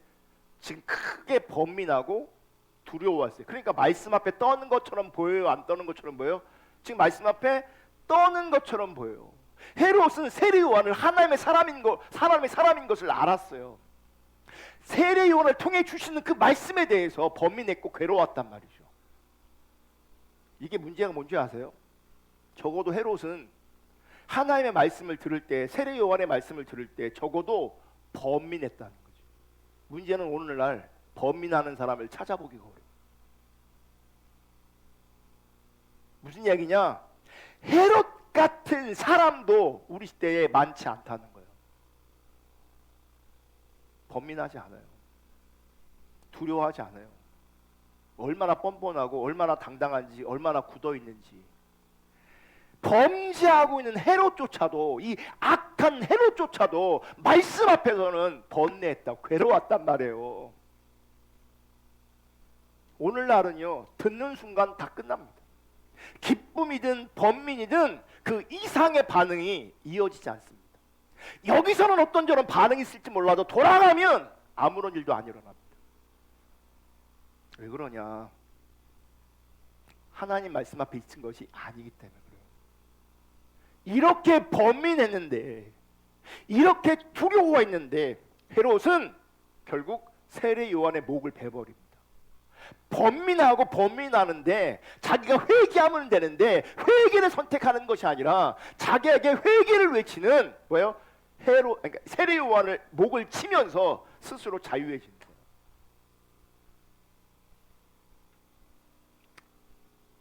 지금 크게 번민하고 두려워했어요. 그러니까 말씀 앞에 떠는 것처럼 보여요? 안 떠는 것처럼 보여요? 지금 말씀 앞에 떠는 것처럼 보여요. 헤롯은 세례 요한을 하나님의 사람인 것을 알았어요. 세례 요한을 통해 주시는 그 말씀에 대해서 번민했고 괴로웠단 말이죠. 이게 문제가 뭔지 아세요? 적어도 헤롯은 하나님의 말씀을 들을 때, 세례 요한의 말씀을 들을 때 적어도 번민했다는 거죠. 문제는 오늘날 번민하는 사람을 찾아보기가 어려워요. 무슨 이야기냐? 헤롯 같은 사람도 우리 시대에 많지 않다는 거예요. 번민하지 않아요. 두려워하지 않아요. 얼마나 뻔뻔하고 얼마나 당당한지, 얼마나 굳어있는지. 범죄하고 있는 헤롯조차도, 이 악한 헤롯조차도 말씀 앞에서는 번뇌했다, 괴로웠단 말이에요. 오늘날은요, 듣는 순간 다 끝납니다. 기쁨이든 번민이든 그 이상의 반응이 이어지지 않습니다. 여기서는 어떤 저런 반응이 있을지 몰라도 돌아가면 아무런 일도 안 일어납니다. 왜 그러냐? 하나님 말씀 앞에 있은 것이 아니기 때문에 그래요. 이렇게 번민했는데, 이렇게 두려워했는데 헤롯은 결국 세례 요한의 목을 베버립니다. 번민하고 번민하는데 자기가 회개하면 되는데 회개를 선택하는 것이 아니라 자기에게 회개를 외치는 뭐예요? 그러니까 세례 요한을 목을 치면서 스스로 자유해지는 거예요.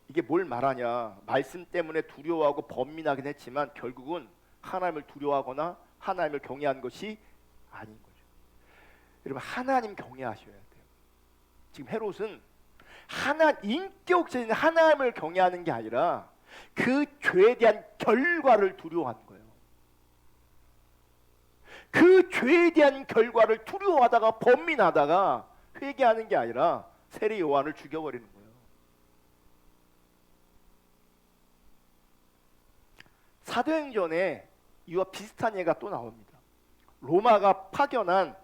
이게 뭘 말하냐? 말씀 때문에 두려워하고 번민하긴 했지만 결국은 하나님을 두려워하거나 하나님을 경외한 것이 아닌 거죠. 여러분, 하나님 경외하셔야 돼요. 지금 헤롯은 인격적인 하나님을 경외하는 게 아니라 그 죄에 대한 결과를 두려워하는 거예요. 그 죄에 대한 결과를 두려워하다가 번민하다가 회개하는 게 아니라 세례 요한을 죽여버리는 거예요. 사도행전에 이와 비슷한 예가 또 나옵니다. 로마가 파견한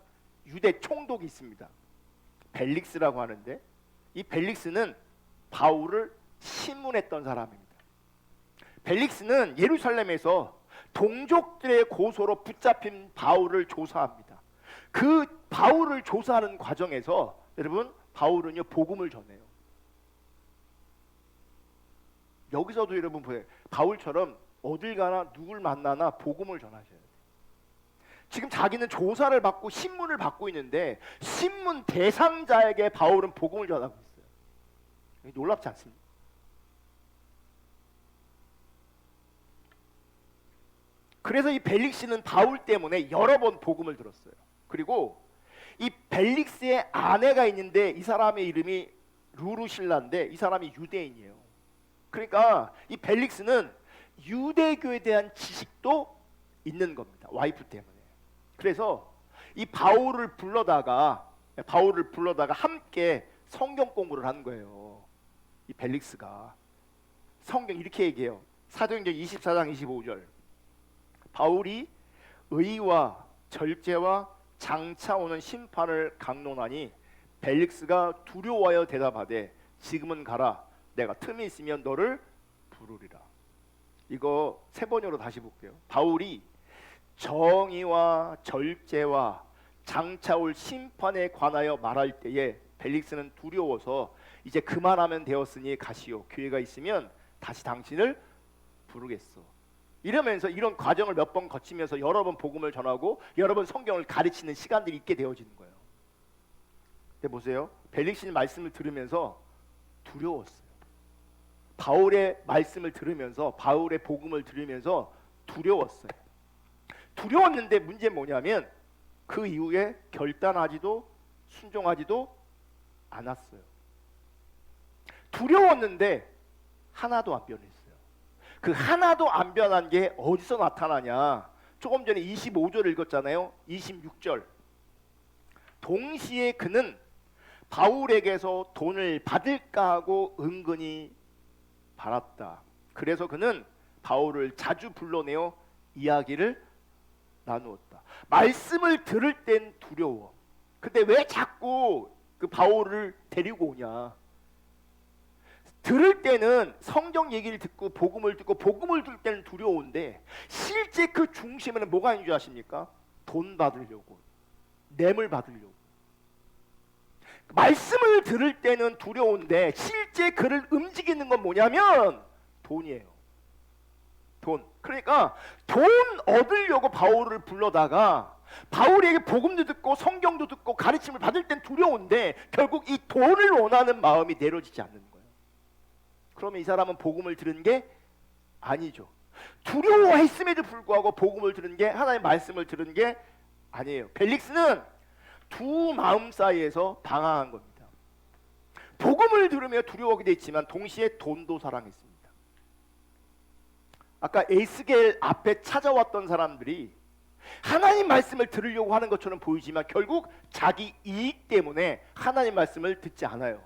유대 총독이 있습니다. 벨릭스라고 하는데, 이 벨릭스는 바울을 신문했던 사람입니다. 벨릭스는 예루살렘에서 동족들의 고소로 붙잡힌 바울을 조사합니다. 그 바울을 조사하는 과정에서 여러분, 바울은요 복음을 전해요. 여기서도 여러분 보세요. 바울처럼 어딜 가나 누굴 만나나 복음을 전하셔야 돼요. 지금 자기는 조사를 받고 신문을 받고 있는데 신문 대상자에게 바울은 복음을 전하고 있어요. 놀랍지 않습니까? 그래서 이 벨릭스는 바울 때문에 여러 번 복음을 들었어요. 그리고 이 벨릭스의 아내가 있는데 이 사람의 이름이 루루실라인데 이 사람이 유대인이에요. 그러니까 이 벨릭스는 유대교에 대한 지식도 있는 겁니다. 와이프 때문에. 그래서 이 바울을 불러다가 함께 성경 공부를 한 거예요. 이 벨릭스가 성경 이렇게 얘기해요. 사도행전 24장 25절. 바울이 의와 절제와 장차 오는 심판을 강론하니 벨릭스가 두려워하여 대답하되 지금은 가라. 내가 틈이 있으면 너를 부르리라. 이거 세 번역으로 다시 볼게요. 바울이 정의와 절제와 장차 올 심판에 관하여 말할 때에 벨릭스는 두려워서 이제 그만하면 되었으니 가시오. 기회가 있으면 다시 당신을 부르겠어. 이러면서 이런 과정을 몇 번 거치면서 여러 번 복음을 전하고 여러 번 성경을 가르치는 시간들이 있게 되어지는 거예요. 근데 보세요. 벨릭스의 말씀을 들으면서 두려웠어요. 바울의 말씀을 들으면서 바울의 복음을 들으면서 두려웠어요. 두려웠는데 문제는 뭐냐면 그 이후에 결단하지도 순종하지도 않았어요. 두려웠는데 하나도 안 변했어요. 그 하나도 안 변한 게 어디서 나타나냐? 조금 전에 25절 읽었잖아요. 26절. 동시에 그는 바울에게서 돈을 받을까 하고 은근히 바랐다. 그래서 그는 바울을 자주 불러내어 이야기를 나누었다. 말씀을 들을 땐 두려워. 근데 왜 자꾸 그 바울을 데리고 오냐? 들을 때는 성경 얘기를 듣고 복음을 듣고 복음을 들을 때는 두려운데 실제 그 중심에는 뭐가 있는 줄 아십니까? 돈 받으려고, 뇌물 받으려고. 말씀을 들을 때는 두려운데 실제 그를 움직이는 건 뭐냐면 돈이에요. 돈. 그러니까 돈 얻으려고 바울을 불러다가 바울에게 복음도 듣고 성경도 듣고 가르침을 받을 땐 두려운데 결국 이 돈을 원하는 마음이 내려지지 않는 거예요. 그러면 이 사람은 복음을 들은 게 아니죠. 두려워했음에도 불구하고 복음을 들은 게, 하나님의 말씀을 들은 게 아니에요. 벨릭스는 두 마음 사이에서 방황한 겁니다. 복음을 들으며 두려워하게 됐지만 동시에 돈도 사랑했습니다. 아까 에스겔 앞에 찾아왔던 사람들이 하나님 말씀을 들으려고 하는 것처럼 보이지만 결국 자기 이익 때문에 하나님 말씀을 듣지 않아요.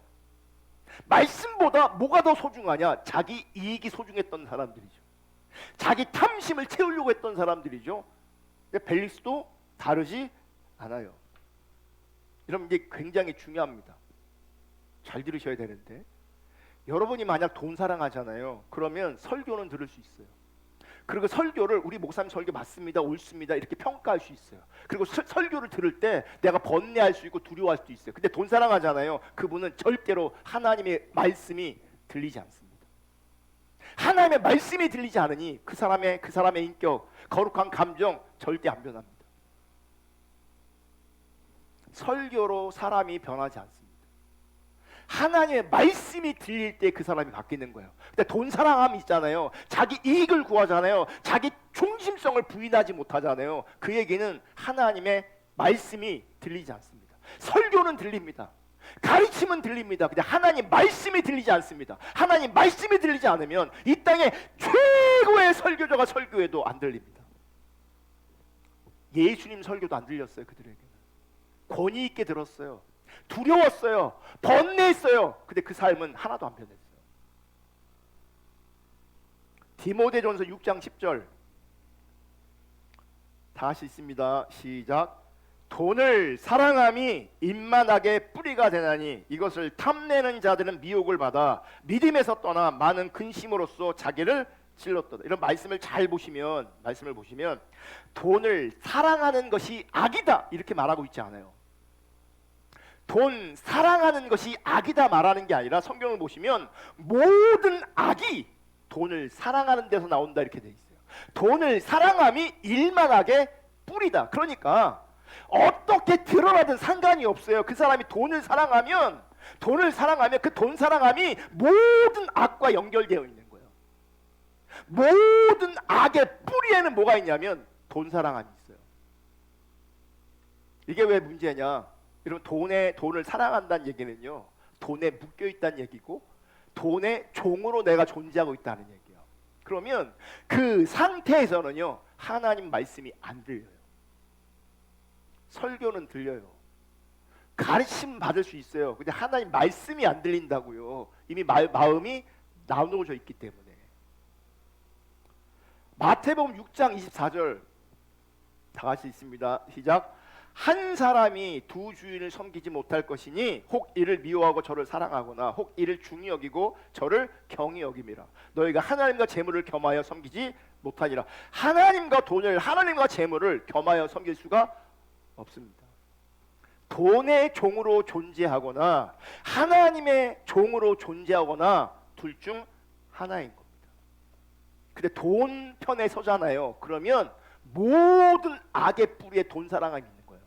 말씀보다 뭐가 더 소중하냐? 자기 이익이 소중했던 사람들이죠. 자기 탐심을 채우려고 했던 사람들이죠. 근데 벨릭스도 다르지 않아요. 여러분, 이게 굉장히 중요합니다. 잘 들으셔야 되는데, 여러분이 만약 돈 사랑하잖아요. 그러면 설교는 들을 수 있어요. 그리고 설교를 우리 목사님 설교 맞습니다, 옳습니다 이렇게 평가할 수 있어요. 그리고 설교를 들을 때 내가 번뇌할 수 있고 두려워할 수도 있어요. 근데 돈 사랑하잖아요. 그분은 절대로 하나님의 말씀이 들리지 않습니다. 하나님의 말씀이 들리지 않으니 그 사람의 인격, 거룩한 감정 절대 안 변합니다. 설교로 사람이 변하지 않습니다. 하나님의 말씀이 들릴 때 그 사람이 바뀌는 거예요. 근데 돈 사랑함이 있잖아요. 자기 이익을 구하잖아요. 자기 중심성을 부인하지 못하잖아요. 그 얘기는 하나님의 말씀이 들리지 않습니다. 설교는 들립니다. 가르침은 들립니다. 근데 하나님 말씀이 들리지 않습니다. 하나님 말씀이 들리지 않으면 이 땅에 최고의 설교자가 설교해도 안 들립니다. 예수님 설교도 안 들렸어요. 그들에게는 권위 있게 들었어요. 두려웠어요. 번뇌했어요. 근데 그 삶은 하나도 안 변했어요. 디모데전서 6장 10절 다시 있습니다. 시작. 돈을 사랑함이 임만하게 뿌리가 되나니 이것을 탐내는 자들은 미혹을 받아 믿음에서 떠나 많은 근심으로써 자기를 찔렀다. 이런 말씀을 보시면 돈을 사랑하는 것이 악이다 이렇게 말하고 있지 않아요. 돈 사랑하는 것이 악이다 말하는 게 아니라 성경을 보시면 모든 악이 돈을 사랑하는 데서 나온다 이렇게 돼 있어요. 돈을 사랑함이 일만하게 뿌리다. 그러니까 어떻게 드러나든 상관이 없어요. 그 사람이 돈을 사랑하면 그 돈 사랑함이 모든 악과 연결되어 있는 거예요. 모든 악의 뿌리에는 뭐가 있냐면 돈 사랑함이 있어요. 이게 왜 문제냐? 여러분, 돈을 사랑한다는 얘기는요, 돈에 묶여 있다는 얘기고 돈의 종으로 내가 존재하고 있다는 얘기예요. 그러면 그 상태에서는요 하나님 말씀이 안 들려요. 설교는 들려요. 가르침 받을 수 있어요. 근데 하나님 말씀이 안 들린다고요. 이미 마음이 나누어져 있기 때문에. 마태복음 6장 24절 다 같이 있습니다. 시작. 한 사람이 두 주인을 섬기지 못할 것이니 혹 이를 미워하고 저를 사랑하거나 혹 이를 중히 여기고 저를 경히 여김이라. 너희가 하나님과 재물을 겸하여 섬기지 못하니라. 하나님과 돈을, 하나님과 재물을 겸하여 섬길 수가 없습니다. 돈의 종으로 존재하거나 하나님의 종으로 존재하거나 둘 중 하나인 겁니다. 근데 돈 편에 서잖아요. 그러면 모든 악의 뿌리에 돈 사랑함이 있는 거예요.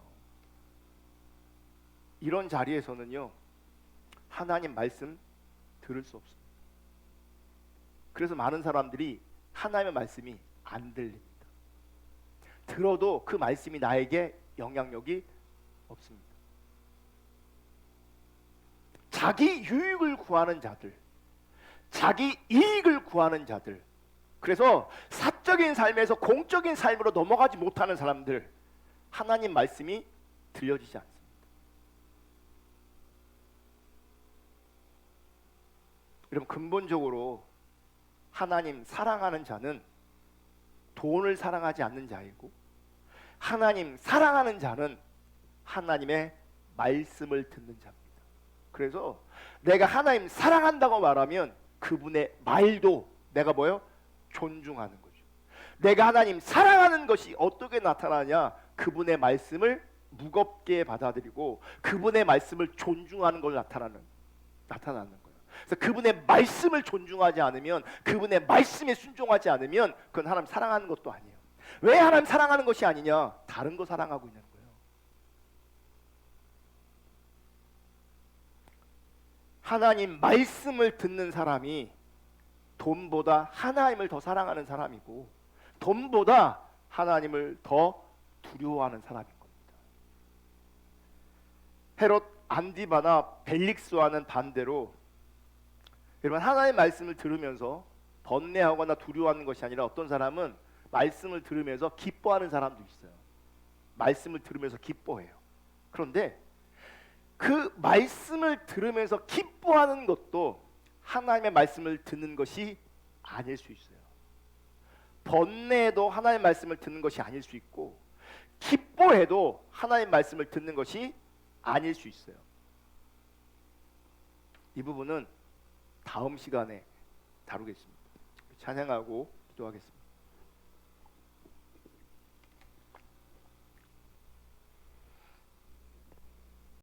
이런 자리에서는요 하나님 말씀 들을 수 없습니다. 그래서 많은 사람들이 하나님의 말씀이 안 들립니다. 들어도 그 말씀이 나에게 영향력이 없습니다. 자기 유익을 구하는 자들, 자기 이익을 구하는 자들, 그래서 사적인 삶에서 공적인 삶으로 넘어가지 못하는 사람들, 하나님 말씀이 들려지지 않습니다. 여러분, 근본적으로 하나님 사랑하는 자는 돈을 사랑하지 않는 자이고, 하나님 사랑하는 자는 하나님의 말씀을 듣는 자입니다. 그래서 내가 하나님 사랑한다고 말하면 그분의 말도 내가 존중하는 거죠. 내가 하나님 사랑하는 것이 어떻게 나타나냐? 그분의 말씀을 무겁게 받아들이고 그분의 말씀을 존중하는 걸 나타나는 거예요. 그래서 그분의 말씀을 존중하지 않으면, 그분의 말씀에 순종하지 않으면 그건 하나님 사랑하는 것도 아니에요. 왜 하나님 사랑하는 것이 아니냐? 다른 거 사랑하고 있는 거예요. 하나님 말씀을 듣는 사람이 돈보다 하나님을 더 사랑하는 사람이고, 돈보다 하나님을 더 두려워하는 사람인 겁니다. 헤롯 안디바나 벨릭스와는 반대로, 여러분, 하나님의 말씀을 들으면서 번뇌하거나 두려워하는 것이 아니라, 어떤 사람은 말씀을 들으면서 기뻐하는 사람도 있어요. 말씀을 들으면서 기뻐해요. 그런데 그 말씀을 들으면서 기뻐하는 것도 하나님의 말씀을 듣는 것이 아닐 수 있어요. 번뇌해도 하나님의 말씀을 듣는 것이 아닐 수 있고, 기뻐해도 하나님의 말씀을 듣는 것이 아닐 수 있어요. 이 부분은 다음 시간에 다루겠습니다. 찬양하고 기도하겠습니다.